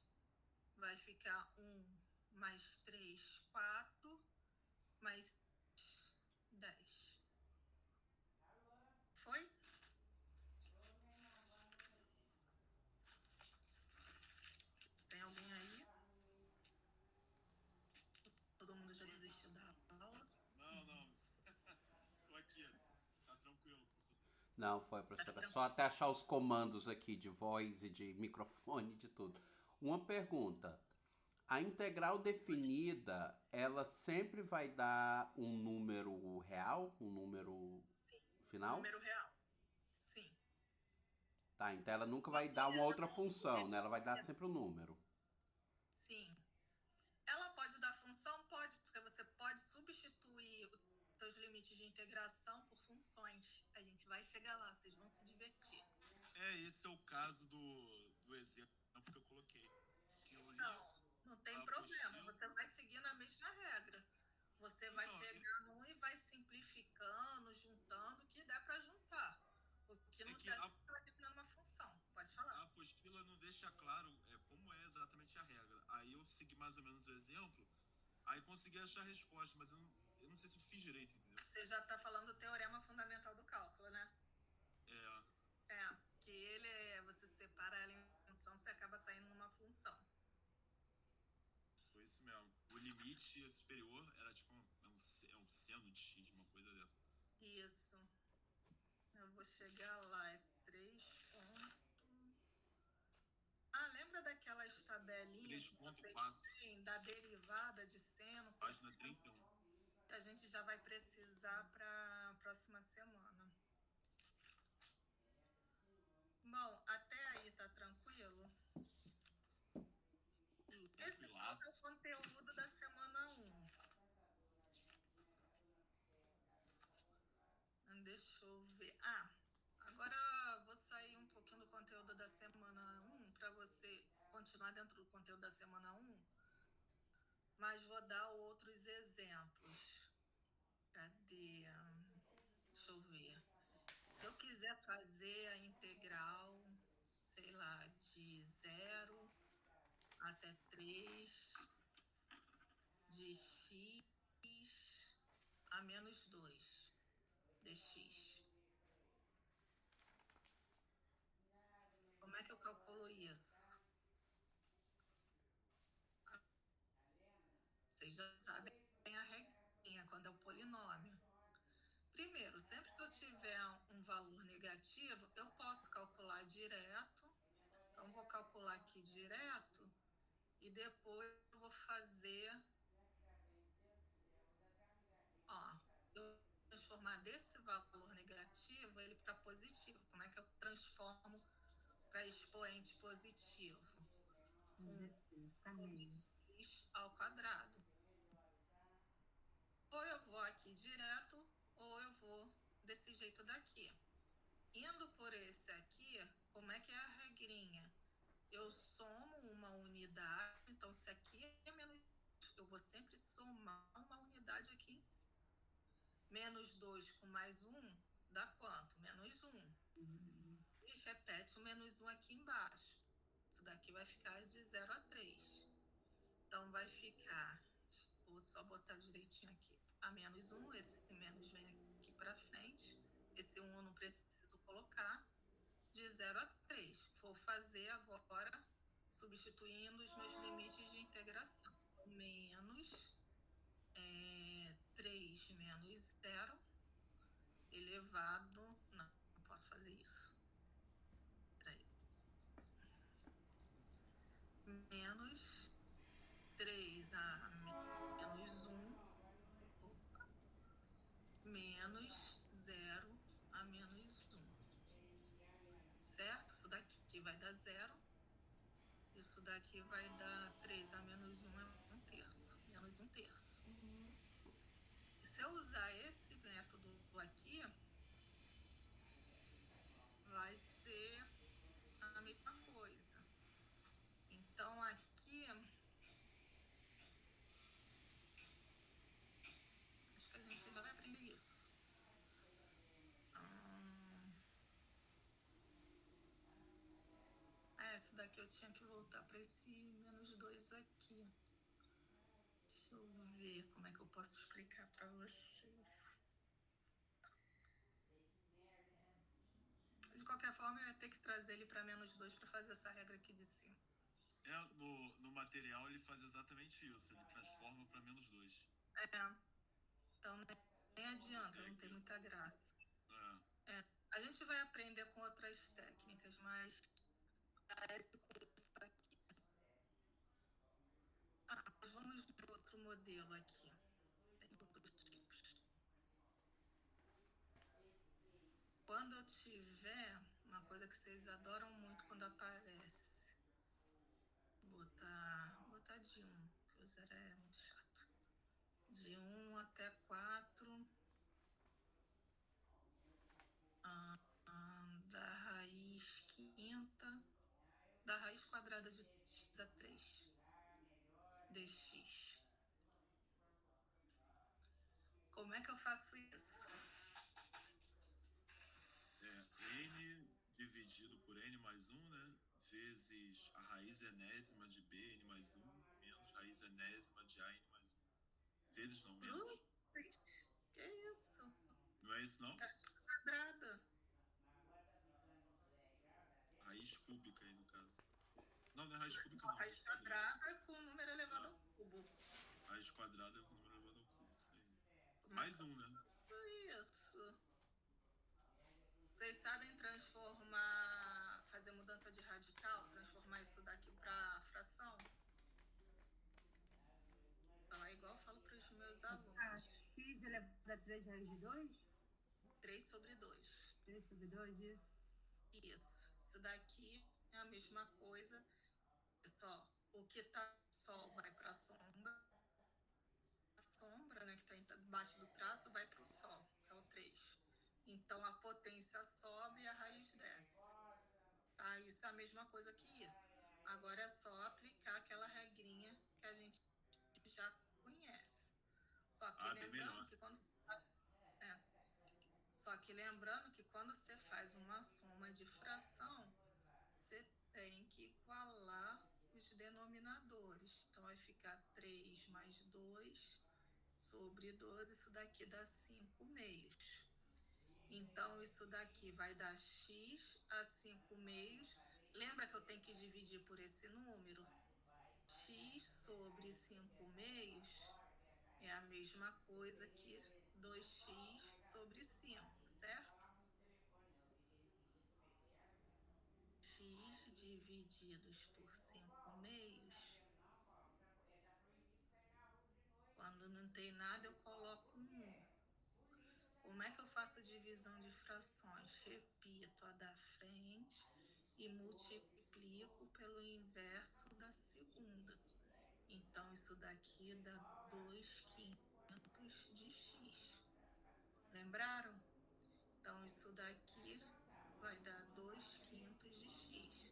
vai ficar 1 mais 3, 4, mais 10. Foi? Tem alguém aí? Todo mundo já desistiu da aula? Não. Tô aqui. Tá tranquilo, professor. Não, foi, professora. Só até achar os comandos aqui de voz e de microfone, de tudo. Uma pergunta. A integral definida, ela sempre vai dar um número real? Um número Sim. final? Número real. Sim. Tá, então ela nunca vai dar uma outra função, né? Ela vai dar sempre um número. Sim. Ela pode dar função? Pode, porque você pode substituir os seus limites de integração por funções. A gente vai chegar lá, vocês vão se divertir. Esse é o caso do exemplo que eu coloquei. Que eu li Não tem a problema. apostila. Você vai seguindo a mesma regra. Você vai Então, chegando e vai simplificando, juntando o que der para juntar. O que não que der, você vai definir uma função. Pode falar. a apostila não deixa claro como é exatamente a regra. Aí eu segui mais ou menos o exemplo, aí consegui achar a resposta, mas eu não sei se eu fiz direito, entendeu? Você já está falando do teorema fundamental do cálculo, né? Que ele você separa ela em função, você acaba saindo numa função. Foi isso mesmo. O limite superior era tipo um seno de x, uma coisa dessa. Isso. Eu vou chegar lá, é 3 pontos. Lembra daquelas tabelinhas que vocês 3.4, têm da derivada de seno, página cosseno? 31. Que a gente já vai precisar para próxima semana. Bom, até aí tá tranquilo? Esse qual é o conteúdo da semana 1? Deixa eu ver. Agora vou sair um pouquinho do conteúdo da semana 1 para você continuar dentro do conteúdo da semana 1, mas vou dar outros exemplos. Cadê? Deixa eu ver. Se eu quiser fazer a integral, sei lá, de 0 até 3 de x a menos 2 dx. Como é que eu calculo isso? Vocês já sabem a regrinha quando é o polinômio. Primeiro, sempre que eu tiver um valor negativo, eu posso calcular direto. Então, vou calcular aqui direto e depois eu vou fazer, eu vou transformar desse valor negativo ele para positivo. Como é que eu transformo para expoente positivo? X ao quadrado. Ou eu vou aqui direto, ou eu vou desse jeito daqui. Indo por esse aqui, como é que é a regrinha? Eu somo uma unidade, então se aqui é menos, eu vou sempre somar uma unidade aqui. Menos 2 com mais 1 dá quanto? Menos 1. E repete o menos 1 aqui embaixo. Isso daqui vai ficar de 0 a 3. Então vai ficar, vou só botar direitinho aqui, a menos 1, esse menos vem aqui para frente, esse 1 eu não preciso colocar, de 0 a 3. Vou fazer agora, substituindo os meus limites de integração. Menos 3 menos 0, elevado... Não posso fazer isso. Peraí. Menos 3 a menos 1, menos 0 a menos 1. Certo? Isso daqui vai dar 0. Isso daqui vai dar 3 a menos 1 é 1/3. Menos 1/3. E se eu usar esse método aqui, vai ser a mesma coisa. Então, aqui, acho que a gente ainda vai aprender isso. Essa daqui eu tinha que voltar para esse menos 2 aqui. Deixa eu ver como é que eu posso explicar para vocês. De qualquer forma, eu ia ter que trazer ele para menos 2 para fazer essa regra aqui de cima. No material ele faz exatamente isso, ele transforma para menos 2. Então nem adianta, não tem muita graça. A gente vai aprender com outras técnicas, mas parece com isso aqui. Mas vamos ver outro modelo aqui. Tem outros tipos. Quando eu tiver, uma coisa que vocês adoram muito quando aparece, botar de 1, que o 0 é muito chato. De 1 até 4, da raiz quinta, da raiz quadrada de x a 3, dx. Como é que eu faço isso? N dividido por n mais 1, né? Vezes a raiz enésima de b, n mais 1, menos raiz enésima de a, n mais 1. Vezes não, menos. Que isso? Não é isso, não? Raiz quadrada. Raiz cúbica aí, no caso. Não é raiz cúbica, não. Raiz quadrada com o número elevado ao cubo. Raiz quadrada com o número elevado ao cubo, isso aí. Mais 1, né? Isso. Vocês sabem transformar, fazer mudança de radical, transformar isso daqui para fração? Falar igual eu falo para os meus alunos. X elevado a 3 raiz de 2? 3/2. 3/2, isso. Isso daqui é a mesma coisa, só o que tá no sol vai para a sombra, né, que está embaixo do traço, vai para o sol, que é o 3. Então, a potência sobe e a raiz desce. Tá? Isso é a mesma coisa que isso. Agora é só aplicar aquela regrinha que a gente já conhece. Só que Bem lembrando melhor. que quando é, só que lembrando que quando você faz uma soma de fração, você tem que igualar os denominadores. Então, vai ficar 3 mais 2 sobre 12, isso daqui dá 5 meios. Então, isso daqui vai dar x a 5 meios. Lembra que eu tenho que dividir por esse número? X sobre 5 meios é a mesma coisa que 2x sobre 5, certo? X divididos por 5 meios. Quando não tem nada, eu coloco um 1. Como é que eu faço divisão de frações? Repito a da frente e multiplico pelo inverso da segunda. Então, isso daqui dá 2/5 de x. Lembraram? Então, isso daqui vai dar 2/5 de x.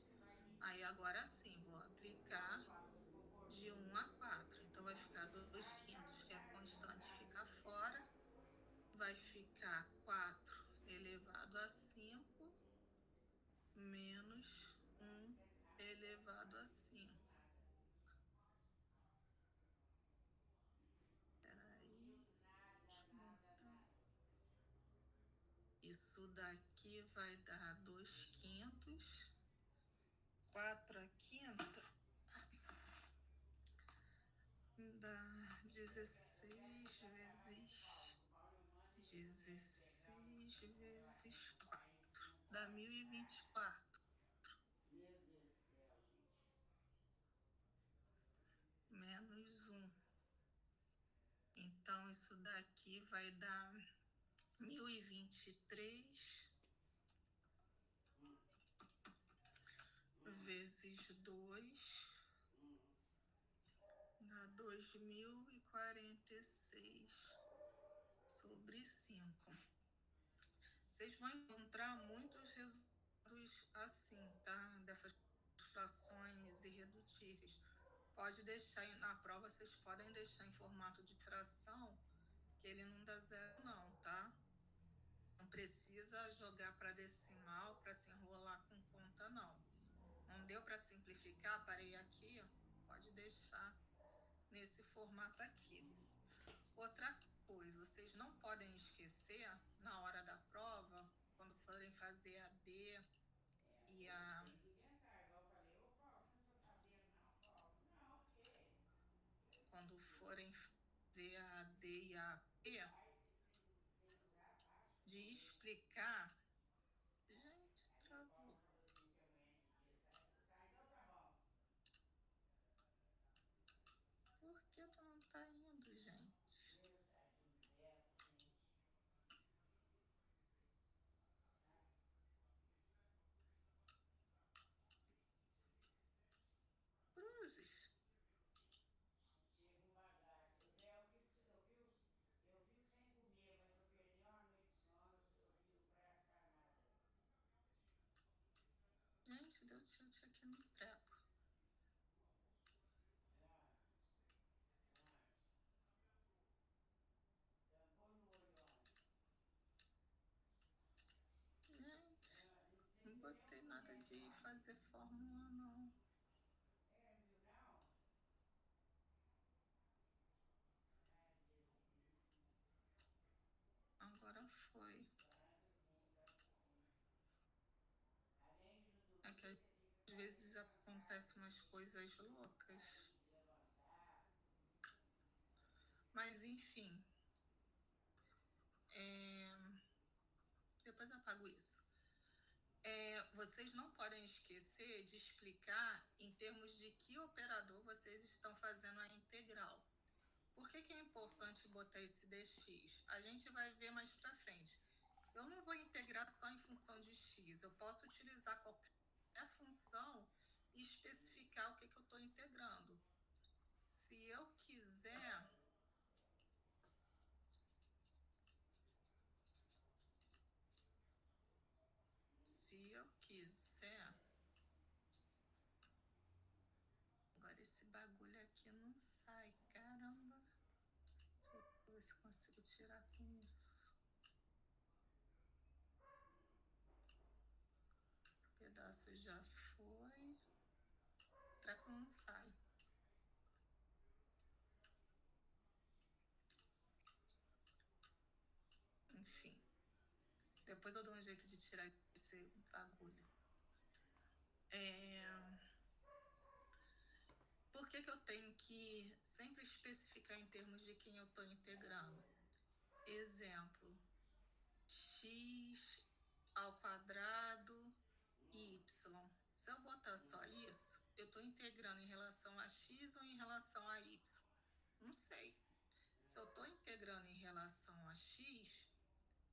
Aí, agora sim, vou aplicar de 1 a 4. Então, vai ficar 2/5, que é constante, fica fora. Vai ficar 4 elevado a 5 menos 1 elevado a 5. Peraí, deixa eu montar. Isso daqui vai dar 2/5. 4 a quinta dá 16 vezes 4. Dá 1024. Menos 1. Então, isso daqui vai dar 1023 vezes 2 dá 2046 sobre 5. Vocês vão encontrar muitos resultados assim, tá? Dessas frações irredutíveis. Pode deixar na prova, vocês podem deixar em formato de fração, que ele não dá zero não, tá? Não precisa jogar para decimal para se enrolar com conta, não. Não deu para simplificar? Parei aqui, ó. Pode deixar nesse formato aqui. Outra coisa, vocês não podem esquecer, na hora da prova, quando forem fazer a D e a... Quando forem fazer a D e a P, de explicar... Gente, travou. Por que tu não tá indo, gente? Cruzes. Gente, deu tilt aqui no treco. Gente, não botei nada de fazer fórmula, não. Agora foi. É que às vezes acontecem umas coisas loucas. Mas, enfim. Depois eu apago isso. Vocês não podem esquecer de explicar em termos de que operador vocês estão fazendo a integral. Por que é importante botar esse dx? A gente vai ver mais para frente. eu não vou integrar só em função de X. Eu posso utilizar qualquer função e especificar o que eu estou integrando. Se eu quiser, agora esse bagulho aqui não sai, caramba. Deixa eu ver se consigo tirar com isso. O pedaço já foi. O treco não sai. Enfim. Depois eu dou um jeito de tirar esse bagulho. Por que eu tenho que sempre especificar em termos de quem eu estou integrando? Exemplo, x ao quadrado e y. Se eu botar só isso, eu estou integrando em relação a x ou em relação a y? Não sei. Se eu estou integrando em relação a x,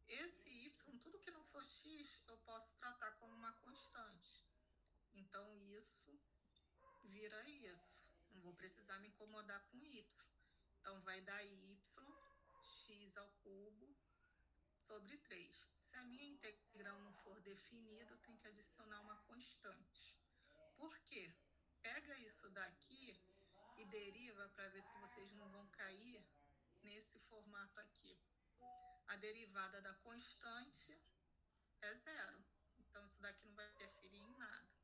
esse y, tudo que não for x, eu posso tratar como uma constante. Então, isso vira isso. Não vou precisar me incomodar com y. Então, vai dar y, x ao cubo, sobre 3. Se a minha integral não for definida, eu tenho que adicionar uma constante. Por quê? Pega isso daqui e deriva para ver se vocês não vão cair nesse formato aqui. A derivada da constante é 0. Então, isso daqui não vai interferir em nada.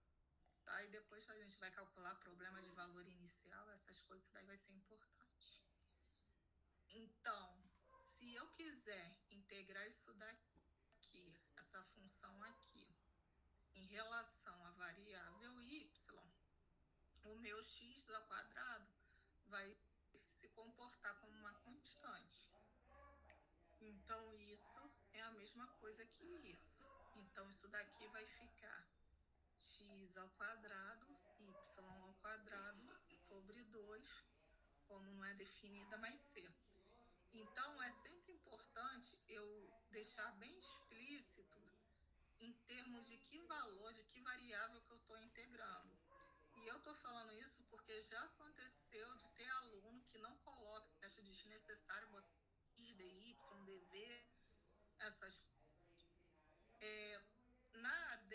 Tá? E depois a gente vai calcular problemas de valor inicial, essas coisas, isso daí vai ser importante. Então, se eu quiser integrar isso daqui, essa função aqui, em relação à variável y, o meu x ao quadrado vai se comportar como uma constante. Então, isso é a mesma coisa que isso. Então, isso daqui vai ficar x ao quadrado, y ao quadrado, sobre 2, como não é definida, mais c. Então, é sempre importante eu deixar bem explícito em termos de que valor, de que variável que eu estou integrando. E eu estou falando isso porque já aconteceu de ter aluno que não coloca, acha desnecessário botar x, dy, dv, essas coisas. Na AD,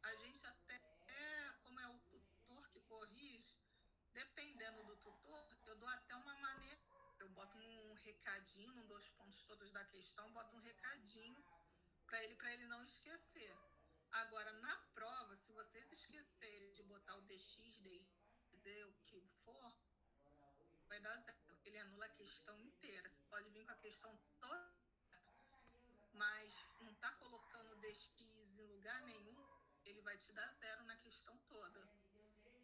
a gente até, como é o tutor que corrige, dependendo do tutor, eu dou até uma maneira. Eu boto um recadinho, não dou os pontos todos da questão, boto um recadinho para ele não esquecer. Agora, na prova, se vocês esquecerem de botar o dx, dy, dizer o que for, vai dar 0. Ele anula a questão inteira. Você pode vir com a questão toda, mas não está colocando dx em lugar nenhum, ele vai te dar 0 na questão toda.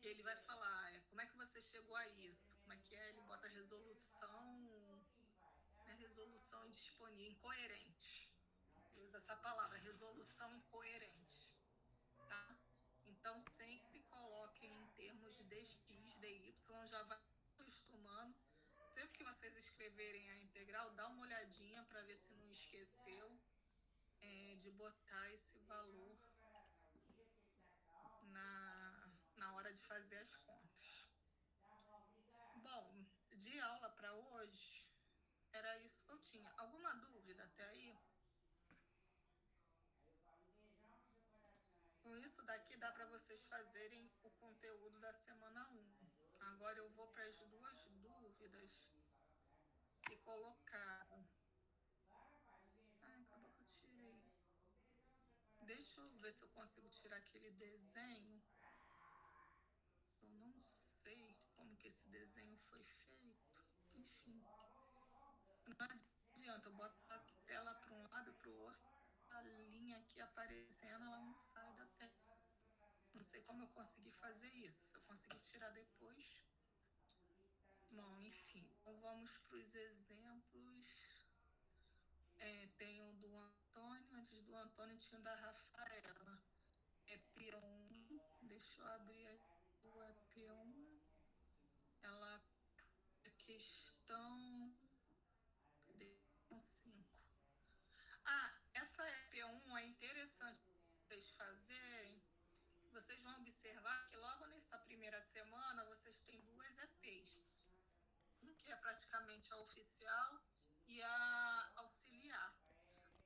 Ele vai falar, como é que você chegou a isso? Como é que é? Ele bota resolução, né? Resolução indisponível, incoerente. Ele usa essa palavra, resolução incoerente. Tá? Então, sempre coloquem em termos de dx, dy, já vai acostumando. Sempre que vocês escreverem a integral, dá uma olhadinha para ver se não esqueceu de botar esse valor na hora de fazer as contas. Bom, de aula para hoje, era isso que eu tinha. Alguma dúvida até aí? Com isso daqui dá para vocês fazerem o conteúdo da semana 1. Agora eu vou para as 2 dúvidas que colocaram. Ai, acabou que eu tirei. Deixa eu ver se eu consigo tirar aquele desenho. Eu não sei como que esse desenho foi feito. Enfim. Não adianta, eu boto a tela para um lado e para o outro. A linha aqui aparecendo, ela não sai da tela. Não sei como eu consegui fazer isso. Se eu conseguir tirar depois. Bom, enfim. Então vamos para os exemplos. Tem o do Antônio. Antes do Antônio tinha o da Rafaela. EP1. Deixa eu abrir aqui o EP1. Ela é questão. Cadê? 5. Essa EP1 que é praticamente a oficial e a auxiliar.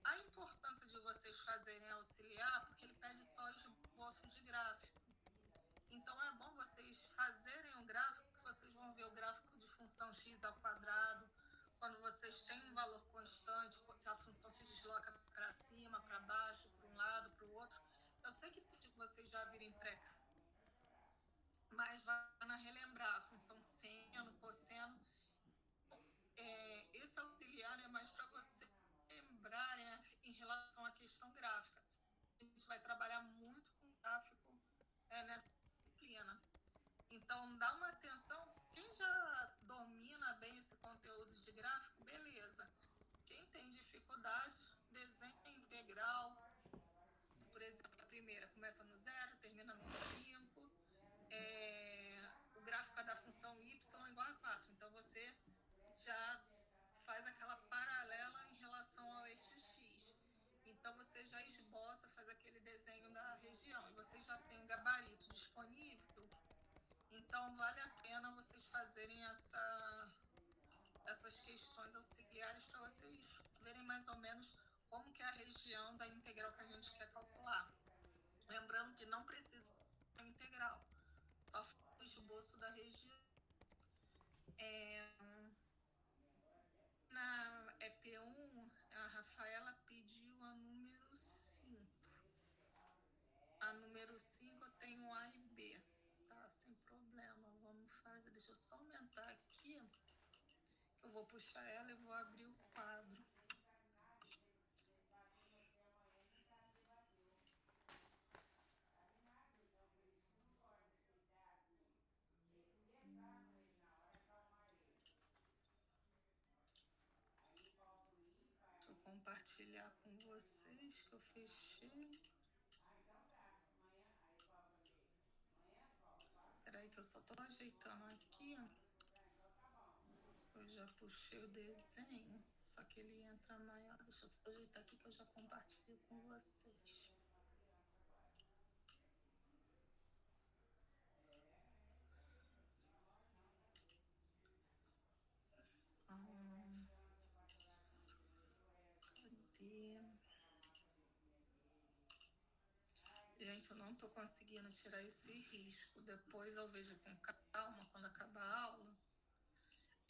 A importância de vocês fazerem auxiliar, porque ele pede só esboço de gráfico. Então, é bom vocês fazerem um gráfico, que vocês vão ver o gráfico de função x ao quadrado, quando vocês têm um valor constante, se a função se desloca para cima, para baixo, para um lado, para o outro. Eu sei que isso vocês já viram em pré, mas vai relembrar a função seno, cosseno. Esse auxiliar é mais para vocês lembrarem em relação à questão gráfica. A gente vai trabalhar muito com gráfico nessa disciplina. Então, dá uma atenção. Quem já domina bem esse conteúdo de gráfico, beleza. Quem tem dificuldade, desenho integral. Por exemplo, a primeira começa no 0, termina no 5. O gráfico da função y é igual a 4. Então, você já faz aquela paralela em relação ao eixo x. Então, você já esboça, faz aquele desenho da região. E você já tem um gabarito disponível. Então, vale a pena vocês fazerem essas questões auxiliares para vocês verem mais ou menos como que é a região da integral que a gente quer calcular. Lembrando que não precisa da integral, só o esboço da região. Na EP1, a Rafaela pediu a número 5. A número 5 eu tenho A e B. Tá, sem problema. Vamos fazer. Deixa eu só aumentar aqui. Que eu vou puxar ela e vou abrir o quadro. Deixa eu compartilhar com vocês que eu fechei. Peraí que eu só tô ajeitando aqui. Eu já puxei o desenho, só que ele entra maior. Deixa eu só ajeitar aqui que eu já compartilho com vocês. Cadê? Gente, eu não tô conseguindo tirar esse risco. Depois eu vejo com calma quando acabar a aula.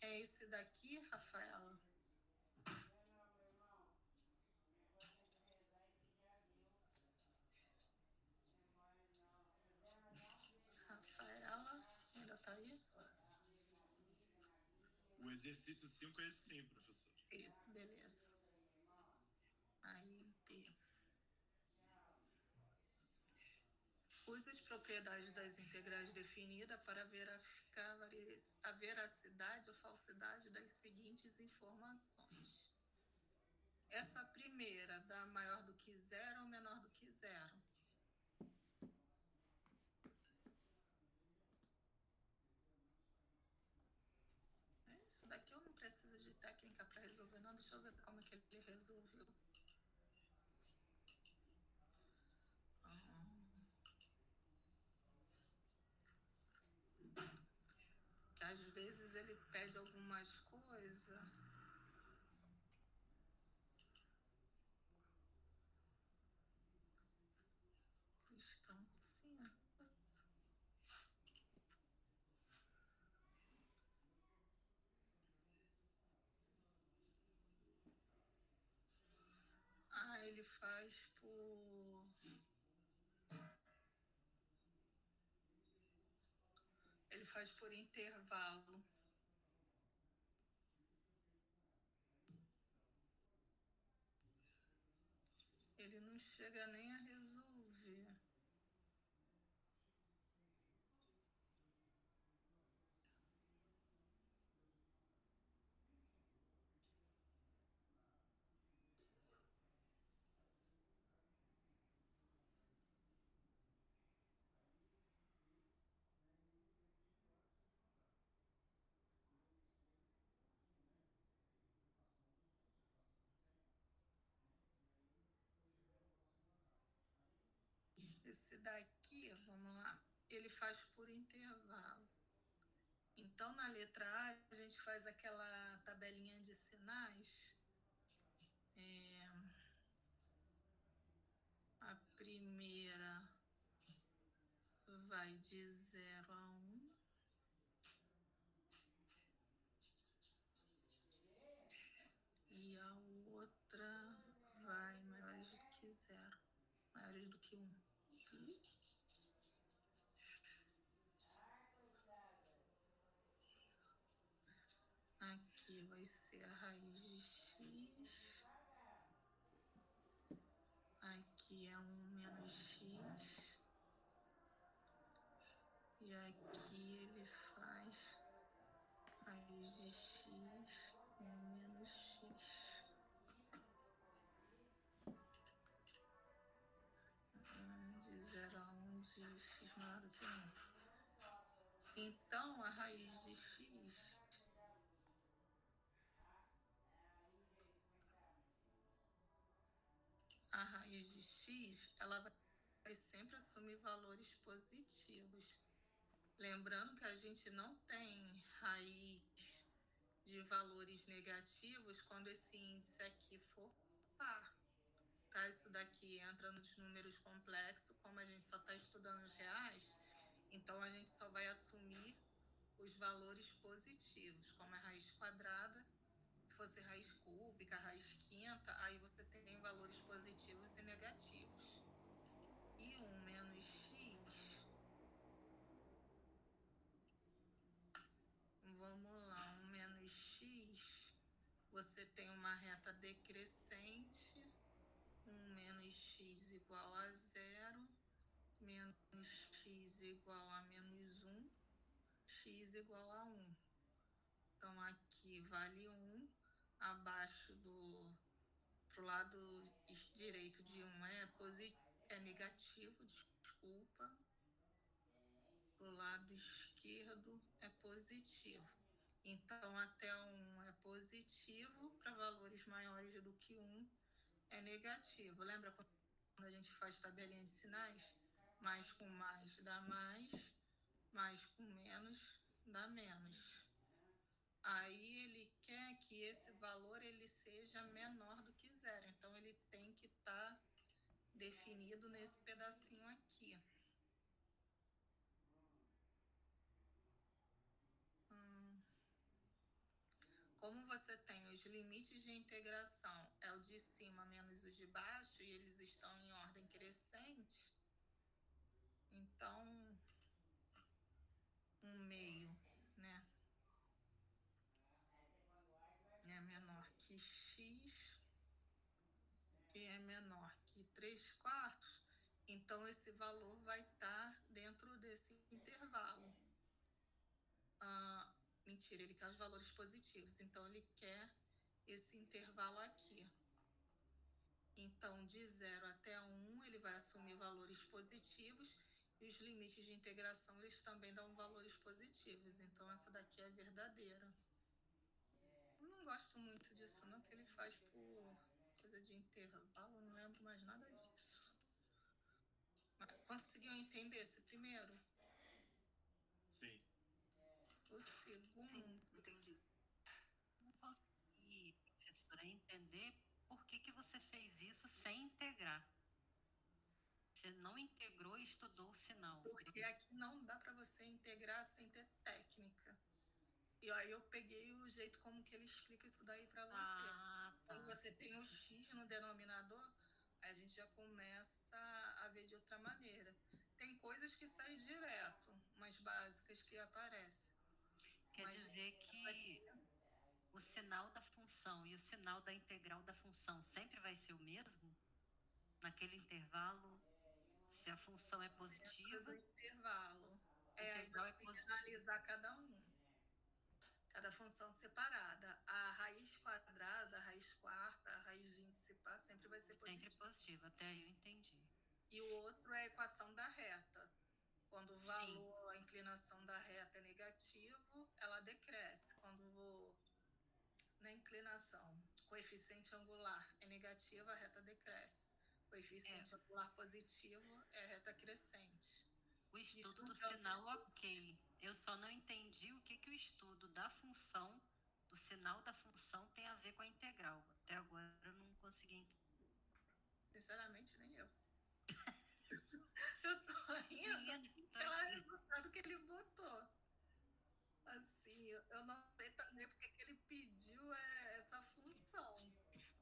É esse daqui, Rafaela? Rafaela, ainda tá aí? O exercício 5 é esse sim, professor. Isso, beleza. Aí, B. Use as propriedades das integrais definidas para verificar a veracidade ou falsidade das seguintes informações. Essa primeira dá maior do que 0 ou menor do que 0? Isso daqui eu não preciso de técnica para resolver, não. Deixa eu ver como é que ele resolveu. Que às vezes ele pede algumas coisas. Questão 5. Ele faz por... Ele faz por intervalo. Ele não chega nem a resolver. Esse daqui, vamos lá, ele faz por intervalo. Então, na letra A, a gente faz faz aquela tabelinha de sinais. A primeira vai de 0 a 1. E a outra vai maiores do que 0, maiores do que 1. Aqui vai ser a raiz de x. Aqui é 1 menos x. E aqui ele faz raiz de x, 1 menos x. De 0 a 1 de x maior do que 1. Então, a raiz de x ela vai sempre assumir valores positivos. Lembrando que a gente não tem raiz de valores negativos quando esse índice aqui for par. Tá? Isso daqui entra nos números complexos, como a gente só está estudando os reais, então a gente só vai assumir os valores positivos, como a raiz quadrada. Se fosse raiz cúbica, raiz quinta, aí você tem valores positivos e negativos. E 1 menos x, vamos lá, 1 menos x, você tem uma reta decrescente, 1 menos x igual a 0, menos x igual a menos 1, x igual a 1. Então, aqui vale 1, abaixo pro lado direito de 1 é negativo, desculpa. Pro lado esquerdo é positivo. Então, até 1 é positivo, para valores maiores do que 1 é negativo. Lembra quando a gente faz tabelinha de sinais? Mais com mais dá mais com menos dá menos. Aí ele quer que esse valor ele seja menor do que 0. Então, ele tem que estar definido nesse pedacinho aqui. Como você tem os limites de integração, é o de cima menos o de baixo, e eles estão em ordem crescente, então, 1/2, né, é menor que x, que é menor que 3/4, então esse valor vai estar dentro desse intervalo. Mentira, ele quer os valores positivos, então ele quer esse intervalo aqui. Então, de 0 até 1, ele vai assumir valores positivos, e os limites de integração, eles também dão valores positivos. Então, essa daqui é verdadeira. Eu não gosto muito disso, não, que ele faz por coisa de intervalo, não lembro mais nada disso. Mas conseguiu entender esse primeiro? Sim. O segundo... Entendi. Não consegui, professora, entender por que você fez isso sem integrar. Você não integrou e estudou o sinal. Porque aqui não dá para você integrar sem ter técnica. E aí eu peguei o jeito como que ele explica isso daí para você. Tá. Quando você tem o x no denominador, a gente já começa a ver de outra maneira. Tem coisas que saem direto, umas básicas que aparecem. Quer dizer que o sinal da função e o sinal da integral da função sempre vai ser o mesmo? Naquele intervalo, se a função é positiva... Do intervalo. Aí integral você tem que analisar cada função separada. A raiz quadrada, a raiz quarta, a raiz de índice par sempre vai ser positiva. Sempre positiva, até aí eu entendi. E o outro é a equação da reta. Quando o valor, a inclinação da reta é negativo, ela decresce. Quando na inclinação, coeficiente angular é negativo, a reta decresce. Coeficiente angular positivo é a reta crescente. O estudo do sinal, ok. Eu só não entendi o que o estudo da função do sinal da função tem a ver com a integral. Até agora eu não consegui entender. Sinceramente, nem eu. Eu tô rindo pelo resultado que ele botou. Assim, eu não sei também porque que ele pediu essa função.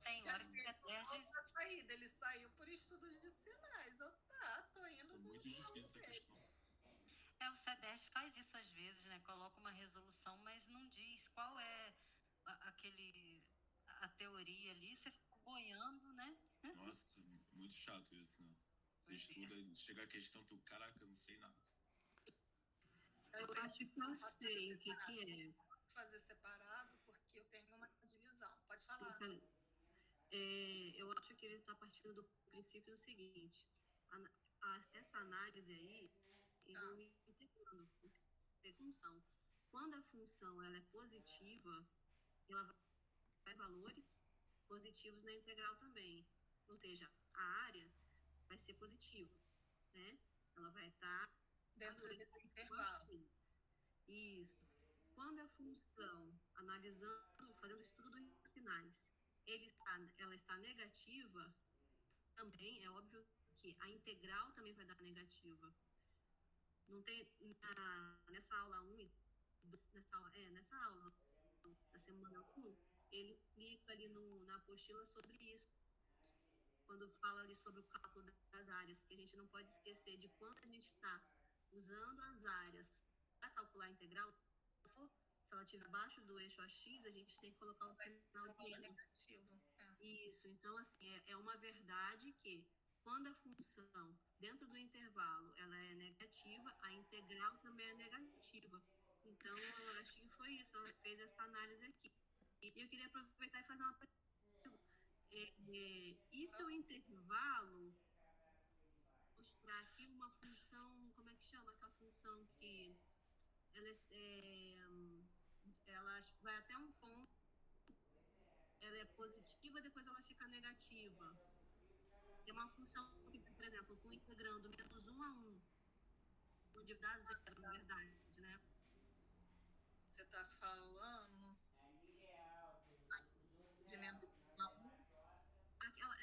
Tem E hora assim, que outra saída, ele saiu por estudos de sinais. Eu tô indo Ficou no muito difícil essa dele. questão. o CEDES faz isso às vezes, né? Coloca uma resolução, mas não diz qual é a teoria ali. Você fica boiando, né? Nossa, muito chato isso, né? Você Pois é. estuda, chega a questão, tu, caraca, eu não sei nada. Eu acho que eu sei o que é. Posso fazer separado porque eu tenho uma divisão. Pode falar. Eu acho que ele está partindo do princípio do seguinte: essa análise aí, ele integrando a função. Quando a função ela é positiva, ela vai ter valores positivos na integral também. Ou seja, a área vai ser positiva, né? Ela vai estar Dentro desse intervalo. Isso. Quando a função, analisando, fazendo o estudo dos sinais, ela está negativa, também é óbvio que a integral também vai dar negativa. Não tem, nessa aula 1, nessa aula da semana 1, ele explica ali na apostila sobre isso. Quando fala ali sobre o cálculo das áreas, que a gente não pode esquecer de quanto a gente está usando as áreas para calcular a integral. Se ela estiver abaixo do eixo AX, a gente tem que colocar o sinal de menos. Negativo. Isso, então assim, é uma verdade que quando a função dentro do intervalo ela é negativa, a integral também é negativa. Então, eu acho que foi isso, ela fez essa análise aqui. E eu queria aproveitar e fazer uma pergunta. E se o intervalo mostrar aqui uma função, como é que chama aquela função que ela vai até um ponto, ela é positiva, depois ela fica negativa. Tem uma função que, por exemplo, com integrando menos 1 a 1, onde dá zero, na verdade, né? Você está falando de menos 1 a 1?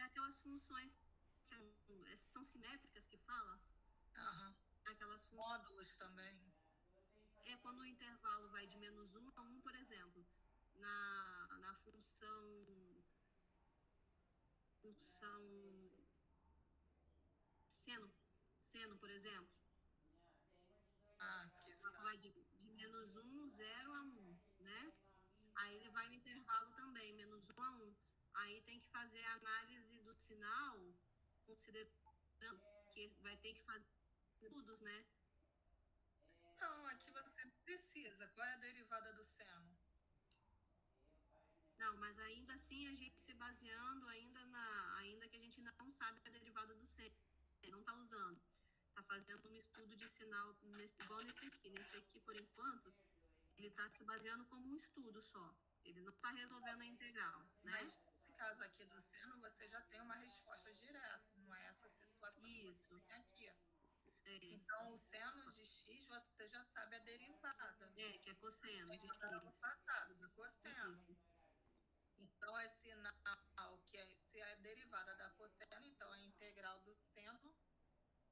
Aquelas funções que são simétricas que fala? Aquelas funções. Módulos também. Quando o intervalo vai de menos 1 a 1, por exemplo, na função seno, por exemplo. Que Ela vai de menos 1, 0 a 1, né? Aí ele vai no intervalo também, menos 1 a 1. Aí tem que fazer a análise do sinal, considerando que vai ter que fazer estudos, né? Não, aqui você não precisa. Qual é a derivada do seno? Não, mas ainda assim a gente se baseando ainda que a gente não sabe a derivada do seno, não está usando. Está fazendo um estudo de sinal igual nesse aqui. Nesse aqui, por enquanto, ele está se baseando como um estudo só. Ele não está resolvendo a integral, né? Mas nesse caso aqui do seno, você já tem uma resposta direta. Não é essa situação que você tem aqui. Então, o seno de x, você já sabe a derivada. Que é cosseno de x. No passado, do cosseno. Isso. Então, é sinal que se é a derivada da cosseno, então a integral do seno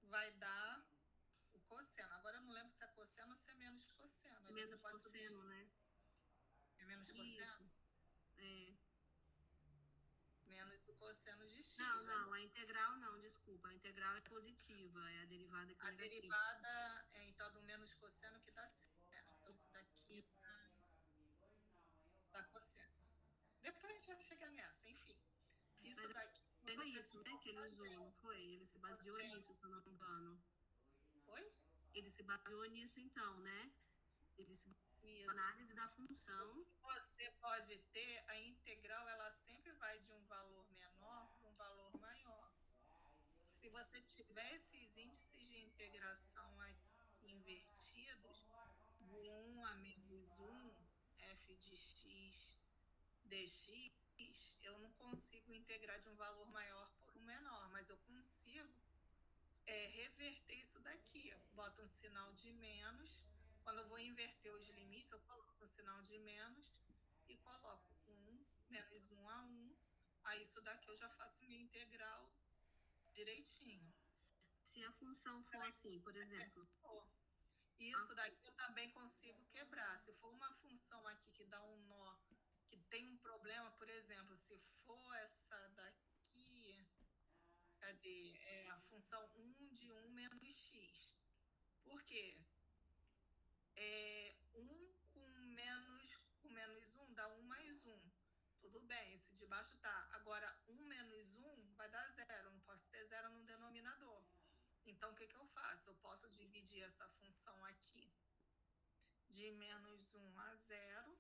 vai dar o cosseno. Agora, eu não lembro se é cosseno ou se é menos cosseno. Menos você pode cosseno, né? É menos cosseno? Menos o cosseno de x. Não, a integral não, desculpa. A integral é positiva, é a derivada que é negativa. A derivada é, então, do menos cosseno que dá seno. Então, isso daqui dá cosseno. Depois a gente vai chegar nessa, enfim. Isso daqui... Foi isso, né, que ele usou, não foi? Ele se baseou nisso, se eu não me engano. Oi? Ele se baseou nisso, então, né? Ele se baseou na análise da função. Você pode ter a integral, ela sempre vai de um valor menor para um valor maior. Se você tiver esses índices de integração aqui invertidos, de 1 a menos 1, f de x dx, eu não consigo integrar de um valor maior por um menor, mas eu consigo reverter isso daqui. Eu boto um sinal de menos. Quando eu vou inverter os limites, eu coloco um sinal de menos e coloco 1 menos 1 a 1. Aí isso daqui eu já faço minha integral direitinho. Se a função for assim, por exemplo, Isso daqui eu também consigo quebrar. Se for uma função aqui que dá um nó, que tem um problema, por exemplo, se for essa daqui, cadê? É a função 1 de 1 menos x. Por quê? 1 com menos 1 dá 1 mais 1. Tudo bem, esse de baixo tá. Agora, 1 menos 1 vai dar 0. Não posso ter 0 no denominador. Então, o que eu faço? Eu posso dividir essa função aqui de menos 1 a 0,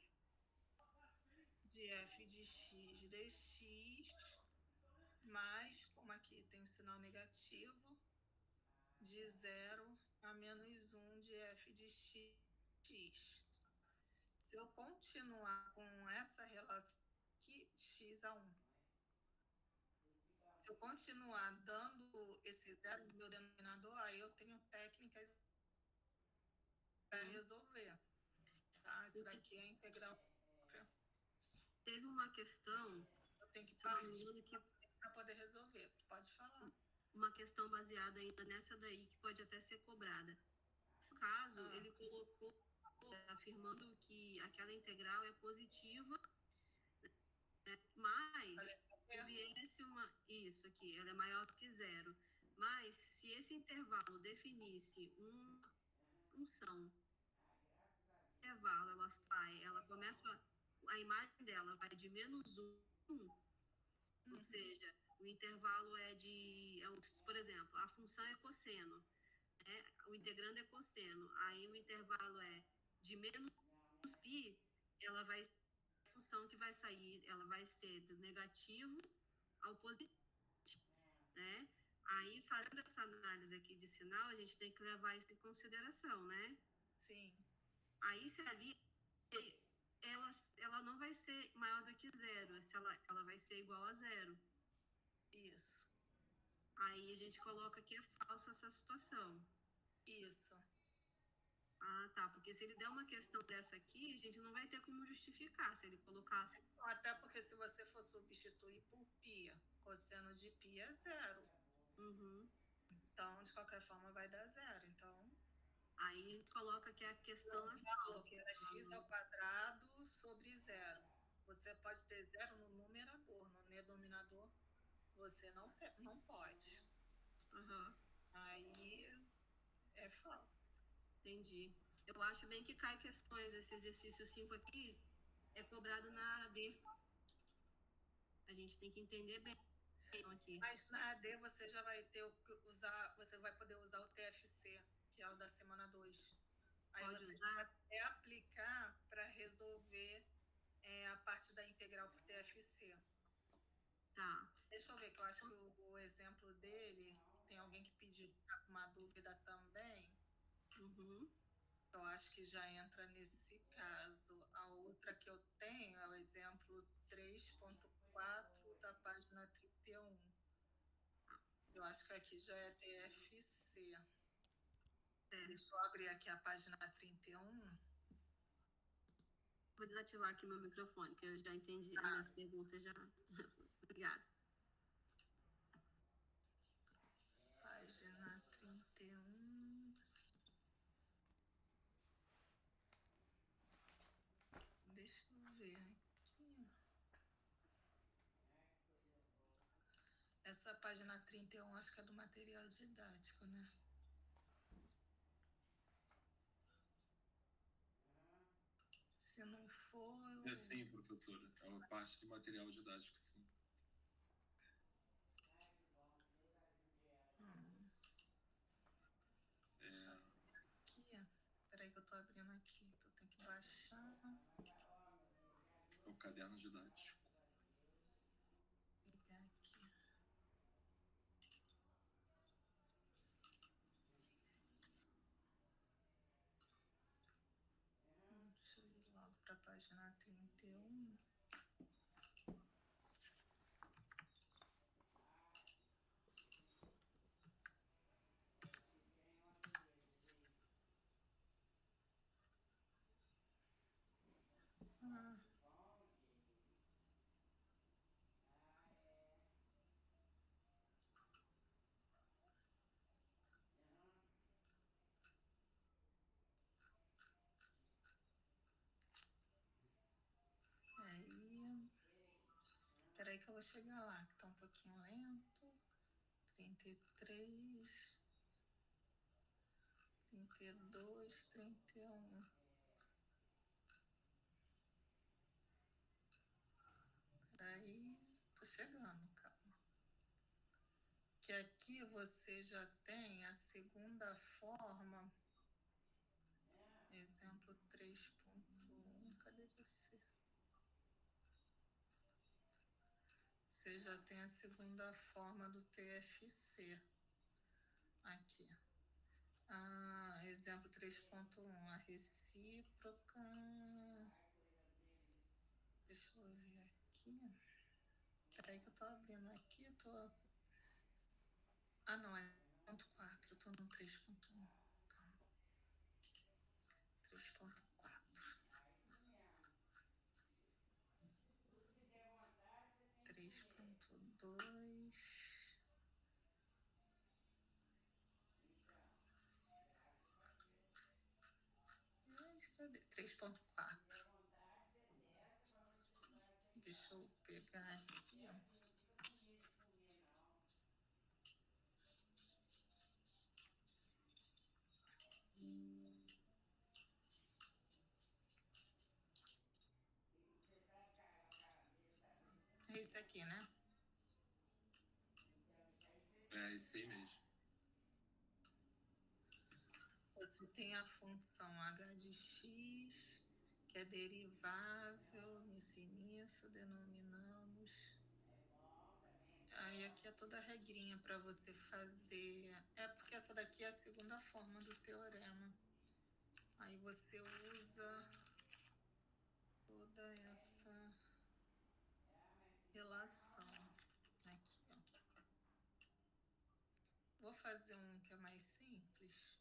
de f de x dx, mais, como aqui tem um sinal negativo, de 0 a menos 1 de f de x. Se eu continuar com essa relação aqui, x a 1. Se eu continuar dando esse zero no meu denominador, aí eu tenho técnicas para resolver. Tá? Isso daqui é integral. Teve uma questão, Eu tenho que se eu não me partir engano, que para poder resolver. Pode falar. uma questão baseada ainda nessa daí que pode até ser cobrada. No caso, ele colocou afirmando que aquela integral é positiva, mas se viesse isso aqui, ela é maior do que 0. Mas se esse intervalo definisse uma função, intervalo, ela começa, a imagem dela vai de menos 1, ou seja, o intervalo por exemplo, a função é cosseno, né? O integrando é cosseno, aí o intervalo é de menos π, ela vai ser a função que vai sair, ela vai ser do negativo ao positivo, né? Aí, fazendo essa análise aqui de sinal, a gente tem que levar isso em consideração, né? Sim. Aí, se ali, ela não vai ser maior do que 0, se ela vai ser igual a 0. Isso. Aí a gente coloca que é falsa essa situação. Isso. Ah, tá. Porque se ele der uma questão dessa aqui, a gente não vai ter como justificar se ele colocasse. Até porque se você for substituir por π, cosseno de π é 0. Uhum. Então, de qualquer forma, vai dar 0. Então, aí a gente coloca que a questão é falou falsa. que era x ao quadrado sobre 0. Você pode ter 0 no numerador, no denominador você não pode. Uhum. Aí é falso. Entendi. Eu acho bem que cai questões. Esse exercício 5 aqui é cobrado na AD. A gente tem que entender bem aqui. Mas na AD você já vai ter você vai poder usar o TFC, que é o da semana 2. Aí Pode você usar? vai até aplicar para resolver a parte da integral por TFC. Tá. Deixa eu ver, que eu acho que o exemplo dele, tem alguém que pediu uma dúvida também. Uhum. Eu acho que já entra nesse caso. A outra que eu tenho é o exemplo 3.4 da página 31. Eu acho que aqui já é TFC. Deixa eu abrir aqui a página 31. Vou desativar aqui meu microfone, que eu já entendi as minhas perguntas já. Obrigada. Página 31. Deixa eu ver aqui. Essa página 31 acho que é do material didático, né? Se não for... É sim, professora. É uma parte do material didático, sim. Aqui, peraí que eu tô abrindo aqui, que eu tenho que baixar. É o caderno didático. Pegar aqui. Deixa eu ir logo para a página 31. vou chegar lá, que tá um pouquinho lento. 33, 32, 31. Peraí, tô chegando, calma. Que aqui você já tem a segunda forma. Exemplo 3.1. Cadê você? Você já tem a segunda forma do TFC. Aqui. Exemplo 3.1. A recíproca. Deixa eu ver aqui. Peraí que eu tô abrindo aqui. Não, é 3.4. Eu tô no 3.1. Calma. 3.4. 3.2. Cadê? 3.4. Deixa eu pegar aqui, ó. É esse aqui, né? É isso aí mesmo. Você tem a função h de x, que é derivável, nisso, denominamos. Aí aqui é toda a regrinha para você fazer. É porque essa daqui é a segunda forma do teorema. Aí você usa toda essa relação aqui, ó. Vou fazer um que é mais simples.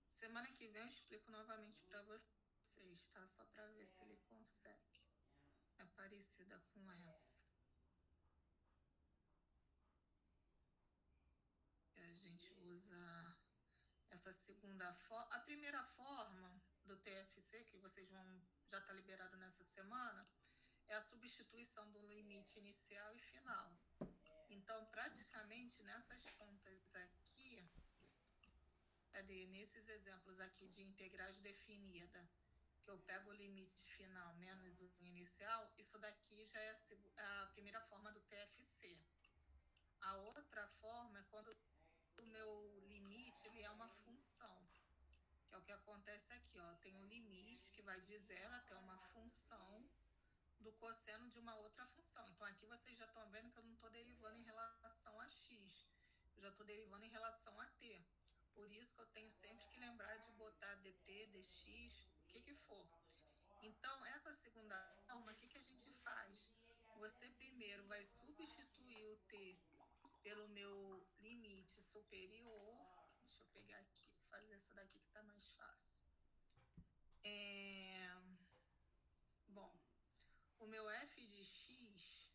Semana que vem eu explico novamente para vocês, tá? Só para ver se ele consegue. É parecida com essa. A gente usa essa segunda forma. A primeira forma do TFC, que vocês vão já tá liberado nessa semana, é a substituição do limite inicial e final. Então, praticamente, nessas contas aqui, nesses exemplos aqui de integrais definida, que eu pego o limite final menos o inicial, isso daqui já é a primeira forma do TFC. A outra forma é quando o meu limite ele é uma função, que é o que acontece aqui, ó. Tem um limite que vai de 0 até uma função do cosseno de uma outra função. Então, aqui vocês já estão vendo que eu não estou derivando em relação a x, eu já estou derivando em relação a t. Por isso que eu tenho sempre que lembrar de botar dt, dx, o que for. Então, essa segunda forma, o que a gente faz? Você primeiro vai substituir o t pelo meu limite superior. Deixa eu pegar aqui, fazer essa daqui que está mais fácil. Bom, o meu f de x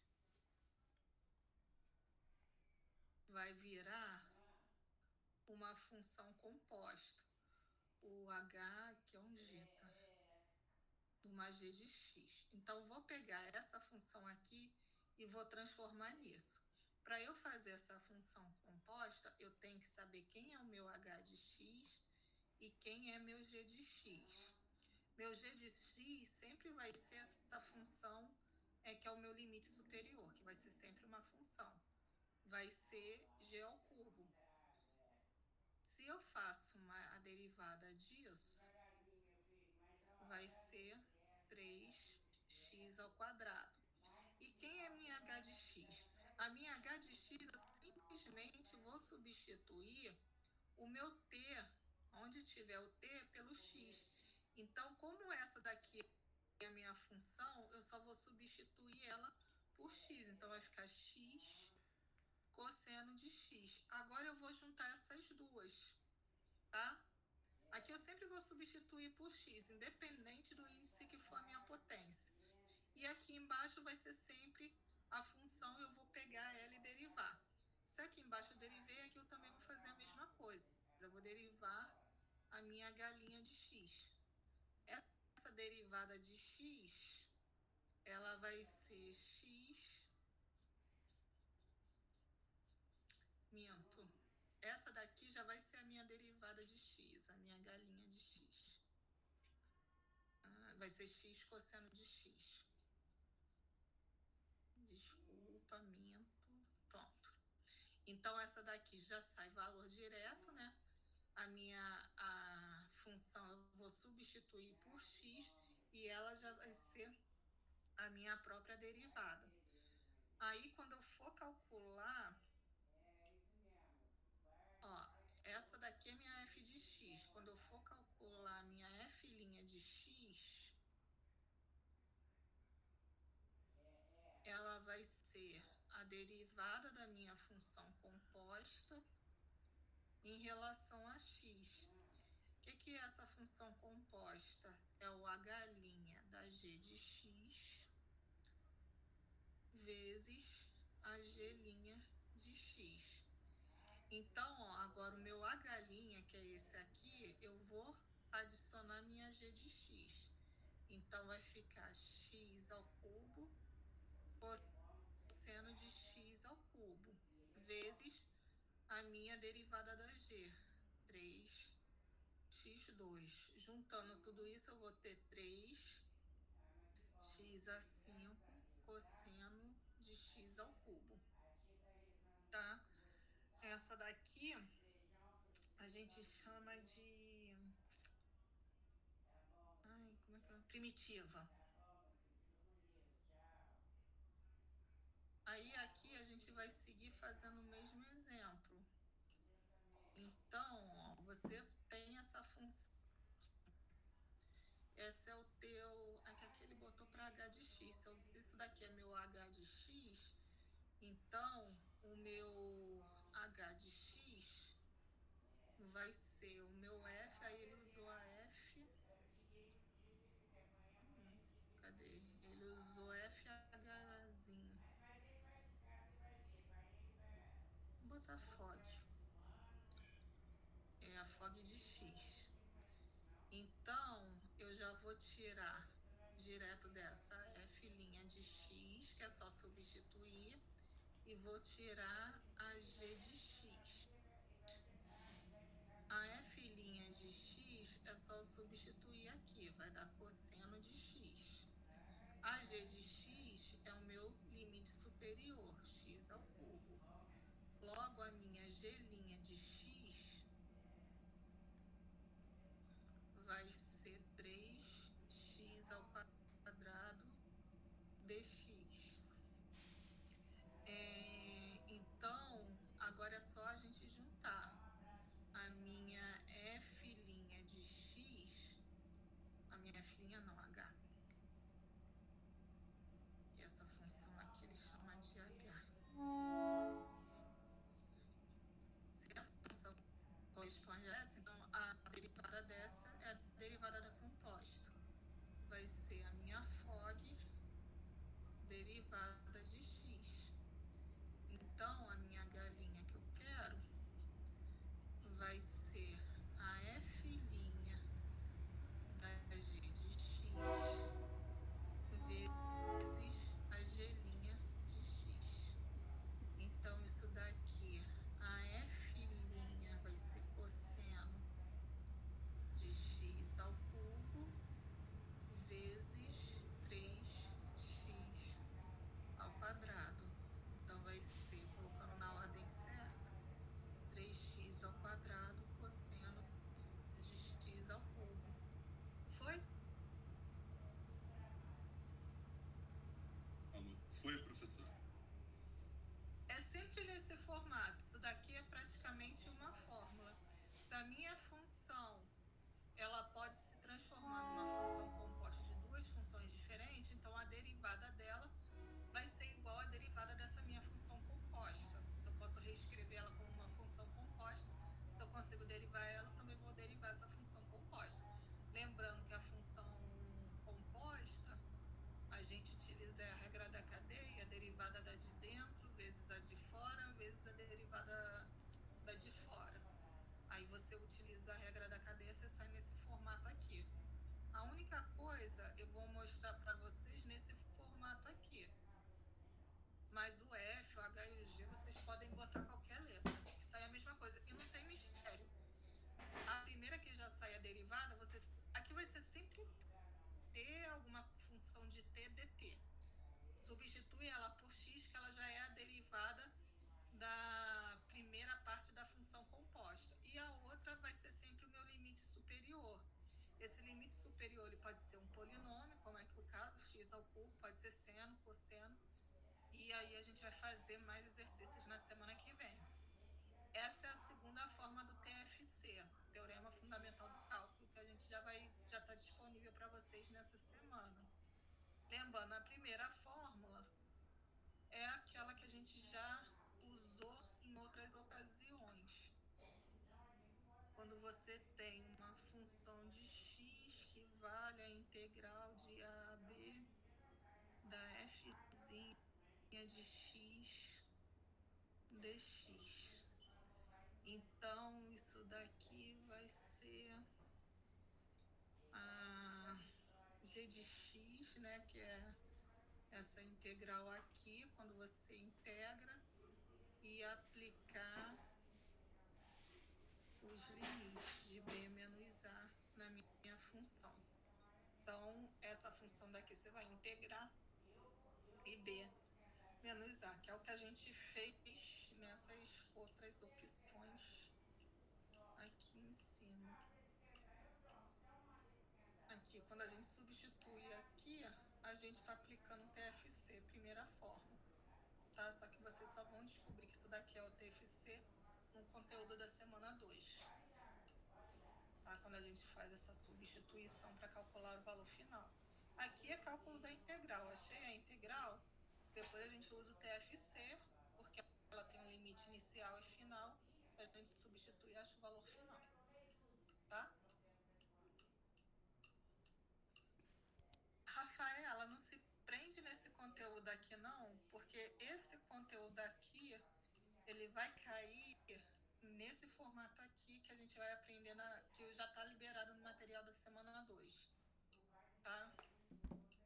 vai virar uma função composta. O h, que é um g, tá? Uma g de x. Então, vou pegar essa função aqui e vou transformar nisso. Para eu fazer essa função composta, eu tenho que saber quem é o meu h de x e quem é meu g de x. Meu g de x sempre vai ser essa função que é o meu limite superior, que vai ser sempre uma função. Vai ser g ao cubo. Se eu faço a derivada disso, vai ser 3x ao quadrado. E quem é minha h de x? A minha h de x, eu simplesmente vou substituir o meu t, onde tiver o t, pelo x. Então, como essa daqui é a minha função, eu só vou substituir ela por x. Então, vai ficar x cosseno de x. Agora, eu vou juntar essas duas, tá? Aqui eu sempre vou substituir por x, independente do índice que for a minha potência. E aqui embaixo vai ser sempre a função, eu vou pegar ela e derivar. Se aqui embaixo eu derivei, aqui eu também vou fazer a mesma coisa. Eu vou derivar a minha galinha de x. Essa derivada de x, ela vai ser x derivada de x, a minha galinha de x. Vai ser x cosseno de x. Desculpa, minto. Pronto. Então, essa daqui já sai valor direto, né? A função eu vou substituir por x e ela já vai ser a minha própria derivada. Aí, quando eu for calcular, ó, essa daqui é minha f de x. Quando eu for calcular a minha f' de x, ela vai ser a derivada da minha função composta em relação a x. O que é essa função composta? É o h' da g de x vezes a g' de x. Então, ó, agora o meu h', que é esse aqui, eu vou adicionar minha g de x. Então, vai ficar x ao cubo cosseno de x ao cubo vezes a minha derivada da g, 3x2. Juntando tudo isso, eu vou ter 3x a 5 cosseno de x ao cubo, tá? Essa daqui a gente chama de... Ai, como é que é? Primitiva. Aí aqui a gente vai seguir fazendo o mesmo exemplo. Então, ó, você tem essa função. Esse é o teu... É que aqui ele botou para h de x. Isso daqui é meu h de x. Então, o meu h de x vai ser o meu f. Aí ele usou a f. Cadê? Ele usou FHzinho. Vou botar fog. É a fog de x. Então, eu já vou tirar direto dessa f' de x, que é só substituir, e vou tirar a g de x. A f' de x é só substituir aqui, vai dar cosseno de x. A g de x é o meu limite superior, x ao cubo. Logo, a minha g' de x vai ser 3x ao quadrado dx. Então, agora é só a gente juntar a minha f' de x, a minha f' não, h. E essa função aqui ele chama de h. Se essa função corresponde a essa, então a derivada dessa é a derivada da composta. Vai ser a minha fog derivada de x. Então, a minha galinha que eu quero vai ser a f' da g de x vezes a g' de x. Então, isso daqui, a f' vai ser cosseno de x ao cubo vezes 3x ao quadrado. Então, vai ser, colocando na ordem certa, 3x ao quadrado cosseno de x ao cubo. Foi? Alô. Foi, professor? É sempre nesse formato. Isso daqui é praticamente uma fórmula. Se a minha função ela pode se transformar numa função composta de duas funções diferentes, então a derivada dela vai ser igual à derivada dessa minha função composta. Se eu posso reescrever ela como uma função composta, se eu consigo derivar ela, eu também vou derivar essa função composta. Lembrando que a função composta, a gente utiliza a regra da cadeia, a derivada da de dentro vezes a de fora, vezes a derivada da de fora. Aí você utiliza a fazer mais exercícios na semana que vem. Essa é a segunda forma do TFC, Teorema Fundamental do Cálculo, que a gente já está disponível para vocês nessa semana. Lembrando, a primeira fórmula é aquela que a gente já usou em outras ocasiões. Quando você tem uma função de x que vale a integral de a a b da fzinha de x dx. Então, isso daqui vai ser a g de x, né, que é essa integral aqui, quando você integra e aplicar os limites de b menos a na minha função. Então, essa função daqui você vai integrar e b menos a, que é o que a gente fez nessas outras opções aqui em cima. Aqui, quando a gente substitui aqui, a gente está aplicando o TFC, primeira forma, tá? Só que vocês só vão descobrir que isso daqui é o TFC no conteúdo da semana 2, tá? Quando a gente faz essa substituição para calcular o valor final. Aqui é cálculo da integral. Achei a integral, depois a gente usa o TFC, porque ela tem um limite inicial e final, que a gente substitui e acha o valor final, tá? Rafaela, não se prende nesse conteúdo aqui não, porque esse conteúdo aqui, ele vai cair nesse formato aqui que a gente vai aprender, que já está liberado no material da semana 2, tá?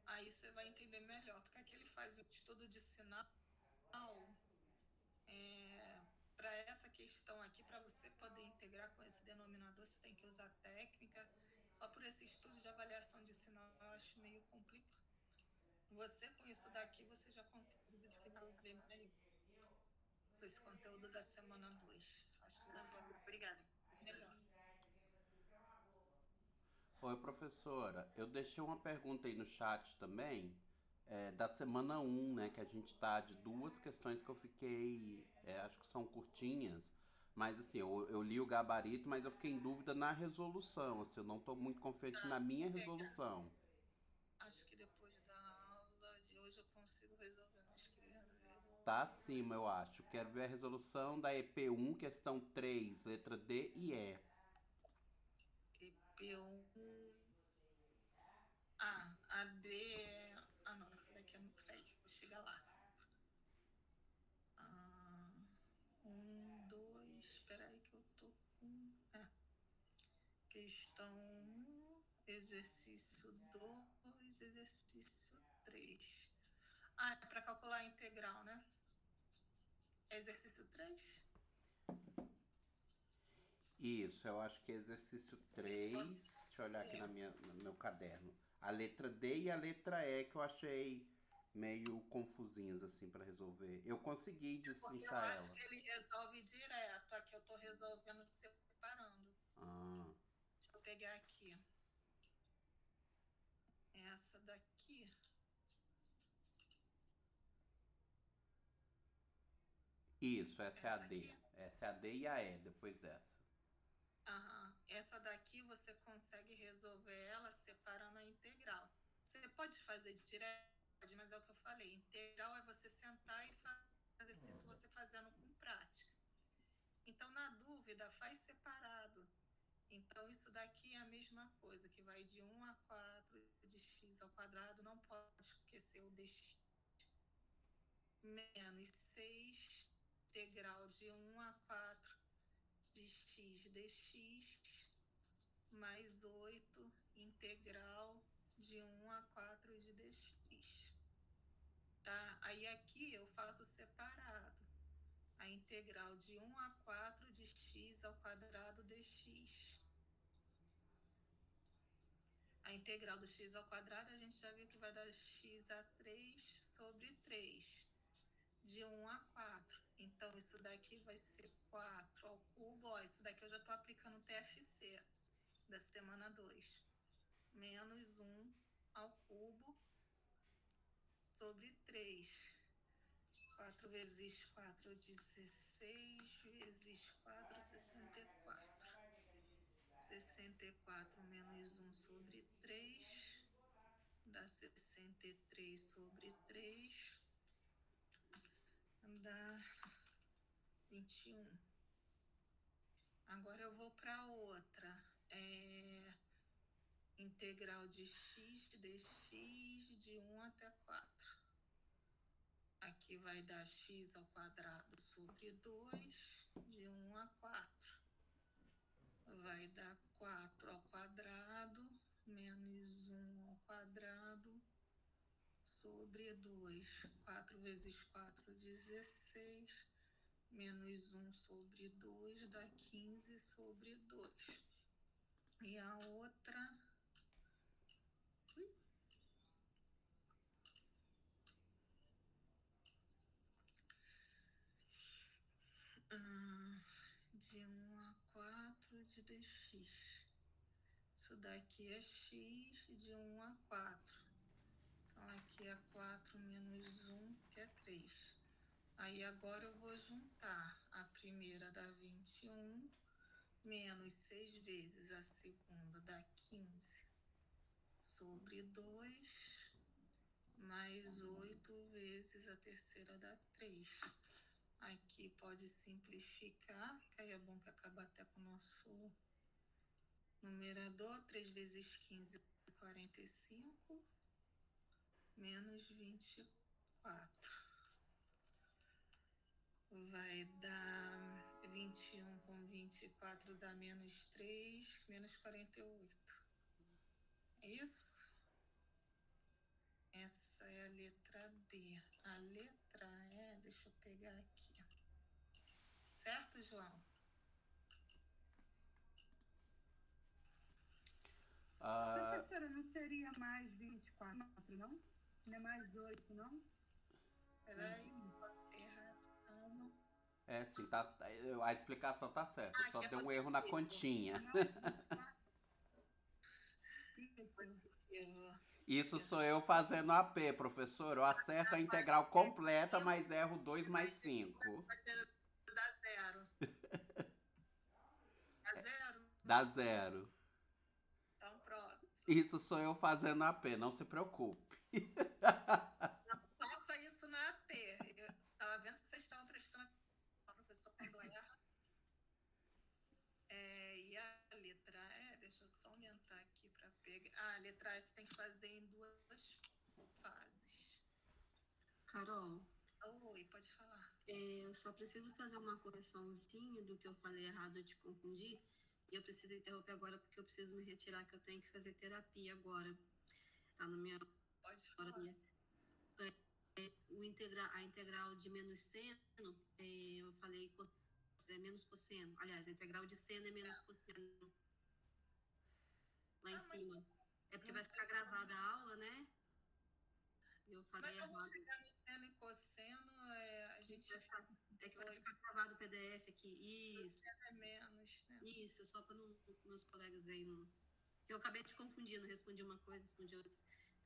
Aí você vai entender melhor, porque aqui ele faz o estudo de sinal. Para essa questão aqui, para você poder integrar com esse denominador, você tem que usar técnica. Só por esse estudo de avaliação de sinal, eu acho meio complicado. Você, com isso daqui, você já consegue desenvolver melhor esse conteúdo da semana 2. Acho que você vai Obrigada. melhor. Oi, professora. Eu deixei uma pergunta aí no chat também, da semana 1, né? Que a gente tá de duas questões que eu fiquei, acho que são curtinhas, mas assim, eu li o gabarito, mas eu fiquei em dúvida na resolução, assim, eu não tô muito confiante na minha resolução. Acho que depois da aula de hoje eu consigo resolver no escrevendo. Tá acima, eu acho. Quero ver a resolução da EP1, questão 3, letra D e E. EP1. A D é. Não, essa daqui é. Peraí, vou chegar lá. 2. Peraí, que eu tô com. Questão 1, exercício 2, exercício 3. É para calcular a integral, né? É exercício 3? Isso, eu acho que é exercício 3. Deixa eu olhar aqui no meu caderno. A letra D e a letra E que eu achei meio confusinhas assim pra resolver. Eu consegui Porque eu destrinchar acho ela. que ele resolve direto. Aqui eu tô resolvendo separando. Ah, Deixa eu pegar aqui. Essa daqui. isso, essa é a Essa D. aqui? Essa é a D e a E depois dessa. Essa daqui você consegue resolver ela separando a integral. Você pode fazer direto, mas é o que eu falei. Integral é você sentar e fazer isso você fazendo com prática. Então, na dúvida, faz separado. Então, isso daqui é a mesma coisa, que vai de 1 a 4 de x ao quadrado, não pode esquecer o dx. Menos 6, integral de 1 a 4 de x dx, mais 8, integral de 1 a 4 de dx. Tá? Aí aqui eu faço separado. A integral de 1 a 4 de x ao quadrado dx. A integral do x ao quadrado, a gente já viu que vai dar x a 3 sobre 3, de 1 a 4. Então, isso daqui vai ser 4 ao cubo. Ó, isso daqui eu já estou aplicando o TFC da semana 2. Menos 1 ao cubo sobre 3. 4 4 vezes 4, 16, vezes 4, 64. 64 menos 1 sobre 3, dá 63 sobre 3, dá 21. Agora eu vou para outra. Integral de x dx de 1 até 4. Aqui vai dar x ao quadrado sobre 2, de 1 a 4. Vai dar 4 ao quadrado, menos 1 ao quadrado, sobre 2. 4 vezes 4, 16, menos 1 sobre 2, dá 15 sobre 2. E a outra... de 1 a 4 de dx. Isso daqui é x de 1 a 4. Então, aqui é 4 menos 1, que é 3. Aí, agora eu vou juntar. A primeira dá 21, menos 6 vezes a segunda dá 15 sobre 2, mais 8 vezes a terceira dá 3. Aqui pode simplificar, que aí é bom que acaba até com o nosso numerador. 3 vezes 15, 45, menos 24. Vai dar 21 com 24 dá menos 3, menos 48. É isso? Essa é a letra D. A letra E, deixa eu pegar aqui. Certo, João? Professora, não seria mais 24, não? Não é mais 8, não? Peraí, posso ter errado. Calma. Sim, tá, a explicação tá certa. Só que é deu um erro na continha. Não, 24. Isso. positivo. Isso sou eu fazendo AP, professor. Eu acerto a integral completa, mas erro 2 mais 5. Dá zero. Dá zero? Dá 0. Então, pronto. Isso sou eu fazendo AP, não se preocupe. Não faça isso na AP. Eu estava vendo que vocês estavam prestando atenção, professor, quando erra. E a letra E, deixa eu só aumentar aqui para pegar. A letra E você tem que fazer em 2 fases. Carol, Oi, pode falar. eu só preciso fazer uma correçãozinha do que eu falei errado, eu te confundi. E eu preciso interromper agora porque eu preciso me retirar, que eu tenho que fazer terapia agora. Tá na minha Pode hora. falar. A integral de menos seno, eu falei é menos cosseno. Aliás, a integral de seno é menos cosseno. Lá em cima. É porque vai ficar gravada a aula, né? Eu falei Mas eu vou errado. chegar no seno e cosseno, a gente É que vai ficar gravado o PDF aqui. Isso. é menos, né? Isso, só para meus colegas aí não. Eu acabei te confundindo, respondi uma coisa, respondi outra.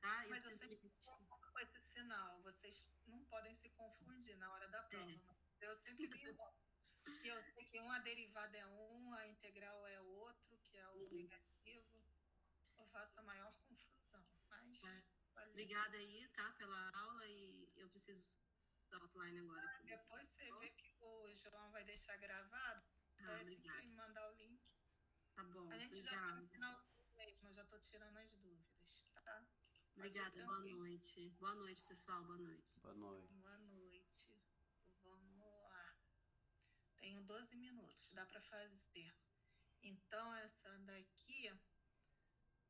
Tá? Mas eu sempre confundo com esse sinal. Vocês não podem se confundir na hora da prova. Mas eu sempre me enrolo. Que eu sei que uma derivada é um, a integral é outro, que é o negativo. Eu faço a maior confusão. Mas valeu. Obrigada aí, tá, pela aula, e eu preciso dar offline agora. Depois você vê que o João vai deixar gravado. Então, assim que ele me mandar o link. Tá bom, A gente obrigada. já tá no finalzinho mesmo, eu já tô tirando as dúvidas, tá? Obrigada, boa noite. Boa noite, pessoal, boa noite. Boa noite. Boa noite. Vamos lá. Tenho 12 minutos, dá para fazer. Então, essa daqui,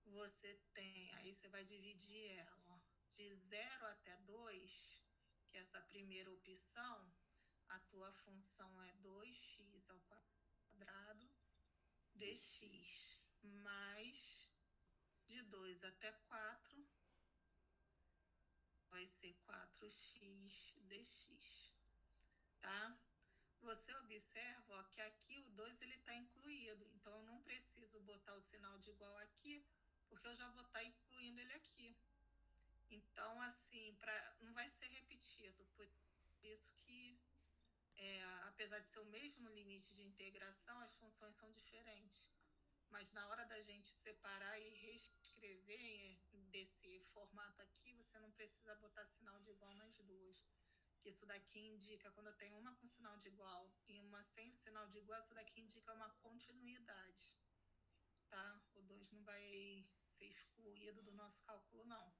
você tem, aí você vai dividir ela, ó, de 0 até 2, que é essa primeira opção, a tua função é 2x ao quadrado dx, mais de 2 até 4, vai ser 4x dx, tá? Você observa, ó, que aqui o 2 ele está incluído, então eu não preciso botar o sinal de igual aqui, porque eu já vou estar incluindo ele aqui. Então, assim, não vai ser repetido, por isso que ser o mesmo limite de integração, as funções são diferentes. Mas na hora da gente separar e reescrever desse formato aqui, você não precisa botar sinal de igual nas duas. Que isso daqui indica, quando eu tenho uma com sinal de igual e uma sem o sinal de igual, isso daqui indica uma continuidade, tá? O 2 não vai ser excluído do nosso cálculo, não.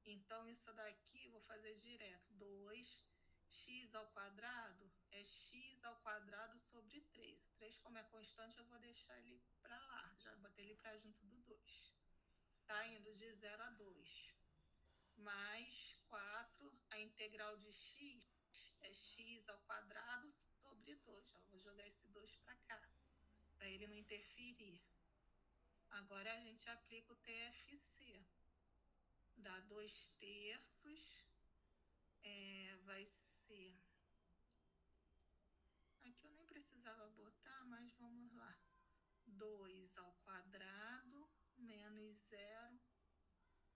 Então, isso daqui eu vou fazer direto. 2x ao quadrado é x ao quadrado sobre 3. 3, como é constante, eu vou deixar ele para lá. Já botei ele para junto do 2. Tá indo de 0 a 2. Mais 4, a integral de x é x ao quadrado sobre 2. Já vou jogar esse 2 para cá, para ele não interferir. Agora a gente aplica o TFC. Dá 2 terços, vai ser... Aqui eu nem precisava botar, mas vamos lá. 2 ao quadrado menos 0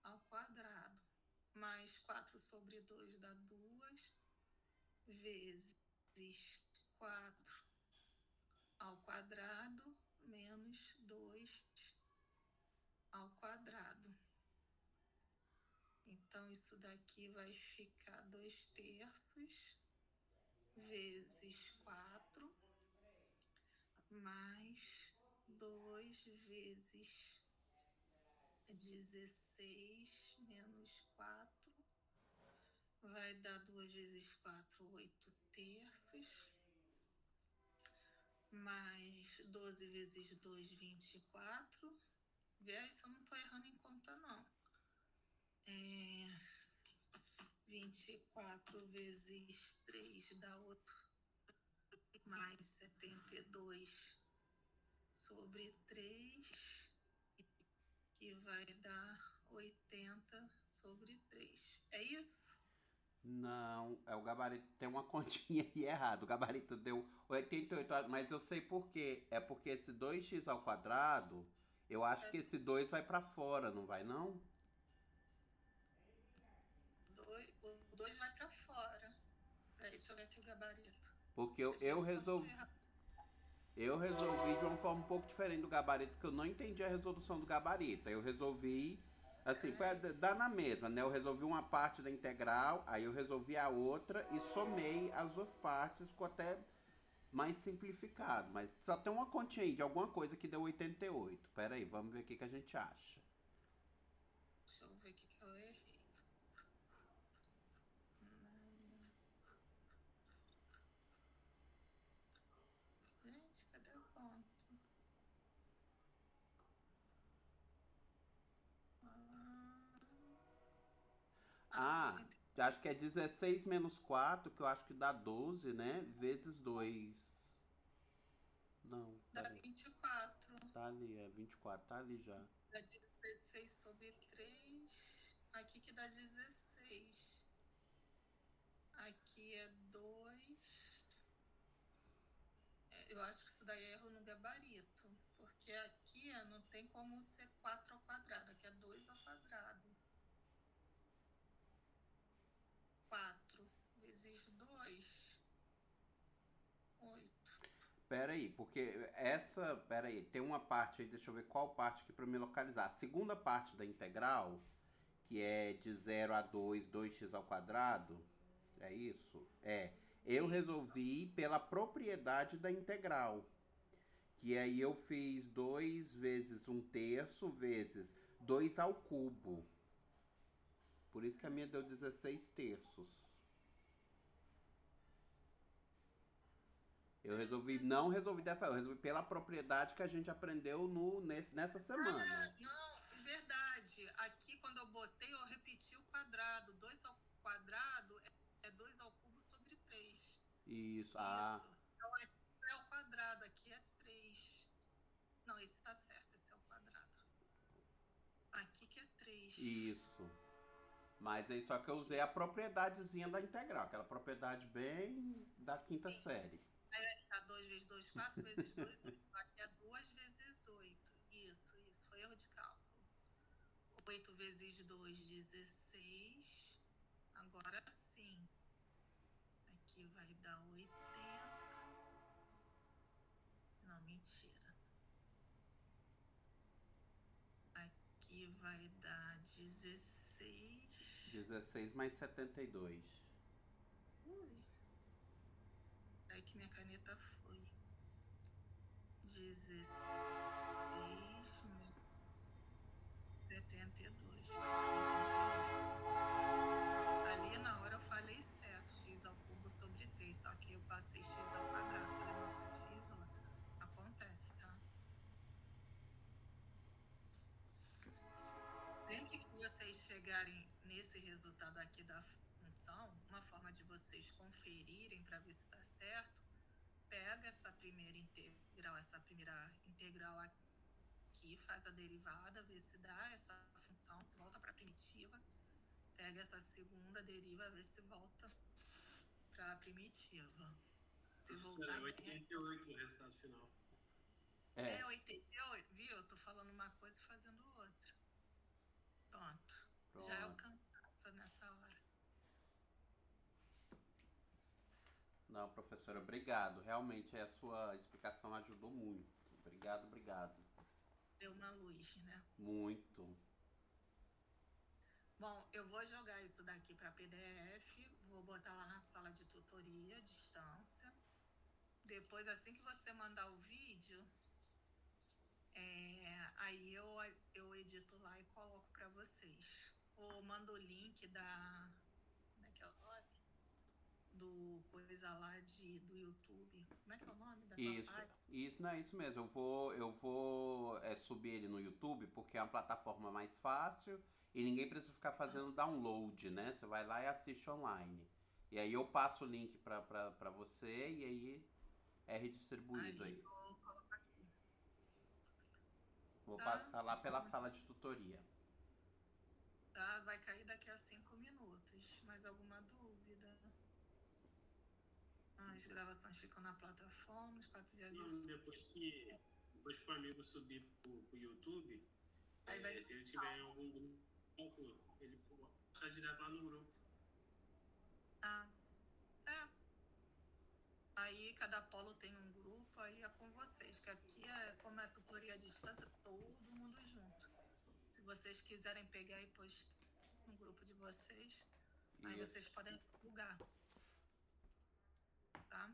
ao quadrado. Mais 4 sobre 2 dá 2, vezes 4 ao quadrado menos 2 ao quadrado. Então, isso daqui vai ficar 2 terços vezes 4 mais 2 vezes 16 menos 4. Vai dar 2 vezes 4, 8 terços. Mais 12 vezes 2, 24. Vê se eu não estou errando em conta, não. 24 vezes 3 dá 8, mais 72 sobre 3, que vai dar 80 sobre 3. É isso? Não, é o gabarito. Tem uma continha aí errada. O gabarito deu 88, mas eu sei por quê. É porque esse 2x ao quadrado, eu acho que esse 2 vai pra fora, não vai não? O 2 vai para fora. Peraí, deixa eu ver aqui o gabarito. Porque Às vezes posso ter errado. eu resolvi de uma forma um pouco diferente do gabarito, porque eu não entendi a resolução do gabarito. Aí eu resolvi, assim, dá na mesma, né? Eu resolvi uma parte da integral, aí eu resolvi a outra e somei as duas partes, ficou até mais simplificado. Mas só tem uma continha aí de alguma coisa que deu 88. Pera aí, vamos ver o que a gente acha. Deixa eu ver o que eu errei. Gente, cadê a conta? Acho que é 16 menos 4, que eu acho que dá 12, né? Vezes 2. Não, Dá peraí. 24. Tá ali, é 24, tá ali já. Dá 16 sobre 3. Aqui que dá 16. Aqui é 2. Eu acho que isso daí é erro no gabarito. Porque aqui não tem como ser 4 ao quadrado. Aqui é 2 ao quadrado. 4 vezes 2, 8. Pera aí, porque pera aí, tem uma parte aí, deixa eu ver qual parte aqui pra me localizar. A segunda parte da integral, que é de 0 a 2, 2x ao quadrado, é isso? Eu resolvi pela propriedade da integral. Que aí eu fiz 2 vezes 1 terço vezes 2 ao cubo. Por isso que a minha deu 16 terços. Eu não resolvi dessa forma, eu resolvi pela propriedade que a gente aprendeu nessa semana. Não, verdade. Aqui quando eu botei, eu repeti o quadrado. 2 ao quadrado é 2 ao cubo sobre 3. Isso. Então é ao quadrado, aqui é 3. Não, esse tá certo, esse é o quadrado. Aqui que é 3. Isso. Mas aí só que eu usei a propriedadezinha da integral, aquela propriedade bem da quinta série. Aí vai ficar 2 vezes 2, 4 vezes 2, 8. Aqui é 2 vezes 8. Isso. Foi erro de cálculo. 8 vezes 2, 16. Agora sim. Aqui vai dar 80. 16 mais 72. Fui. Aí que minha caneta foi. 16 72. 88. Ali na hora eu falei certo, x ao cubo sobre 3, só que eu passei x ao quadrado. Falei uma coisa, fiz outra. Acontece, tá? Sempre que vocês chegarem nesse resultado aqui da função, uma forma de vocês conferirem para ver se está certo, pega essa primeira integral aqui, faz a derivada, vê se dá essa função, se volta para a primitiva, pega essa segunda, deriva, vê se volta para a primitiva. Se Professora, voltar é 88 o resultado final. é 88, viu? Eu tô falando uma coisa e fazendo outra. Pronto. Já é o cansaço nessa hora. Não, professora, obrigado. Realmente a sua explicação ajudou muito. Obrigado, obrigado. Deu uma luz, né? Muito. Bom, eu vou jogar isso daqui para PDF, vou botar lá na sala de tutoria, à distância. Depois, assim que você mandar o vídeo, aí eu edito lá e coloco para vocês. Ou mando o link da... Como é que é o nome? Do coisa lá do YouTube. Como é que é o nome da tua página? Isso, não é isso mesmo. Eu vou subir ele no YouTube porque é uma plataforma mais fácil e ninguém precisa ficar fazendo download, né? Você vai lá e assiste online. E aí eu passo o link pra você e aí é redistribuído aí. Eu coloco aqui. Vou Tá. passar lá pela sala de tutoria. Tá, vai cair daqui a 5 minutos. Mais alguma dúvida? As gravações ficam na plataforma, os papos de aviso. Depois que o amigo subir pro YouTube, Aí vai se ele tiver em algum grupo, ele pode deixar direto lá no grupo. Aí cada polo tem um grupo, aí é com vocês, que aqui como é tutoria à distância, todo mundo junto. Se vocês quiserem pegar e postar no grupo de vocês, aí vocês podem divulgar. Tá?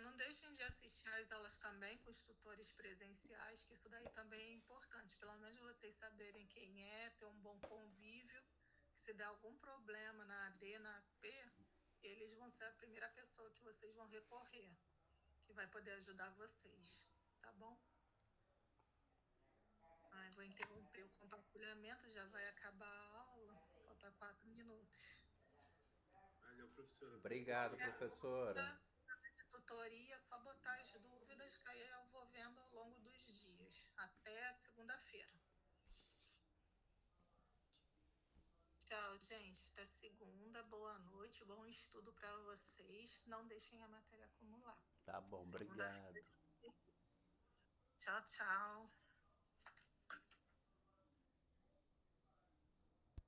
Não deixem de assistir às aulas também com os tutores presenciais, que isso daí também é importante. Pelo menos vocês saberem quem é, ter um bom convívio. Se der algum problema na AD, na AP, eles vão ser a primeira pessoa que vocês vão recorrer, que vai poder ajudar vocês, tá bom? Vou interromper o compartilhamento, já vai acabar a aula, falta 4 minutos. Valeu, professora. Obrigado, professora. Tutoria, só botar as dúvidas que aí eu vou vendo ao longo dos dias, até segunda-feira. Tchau, gente. Até segunda. Boa noite. Bom estudo para vocês. Não deixem a matéria acumular. Tá bom, obrigado. Tchau, tchau.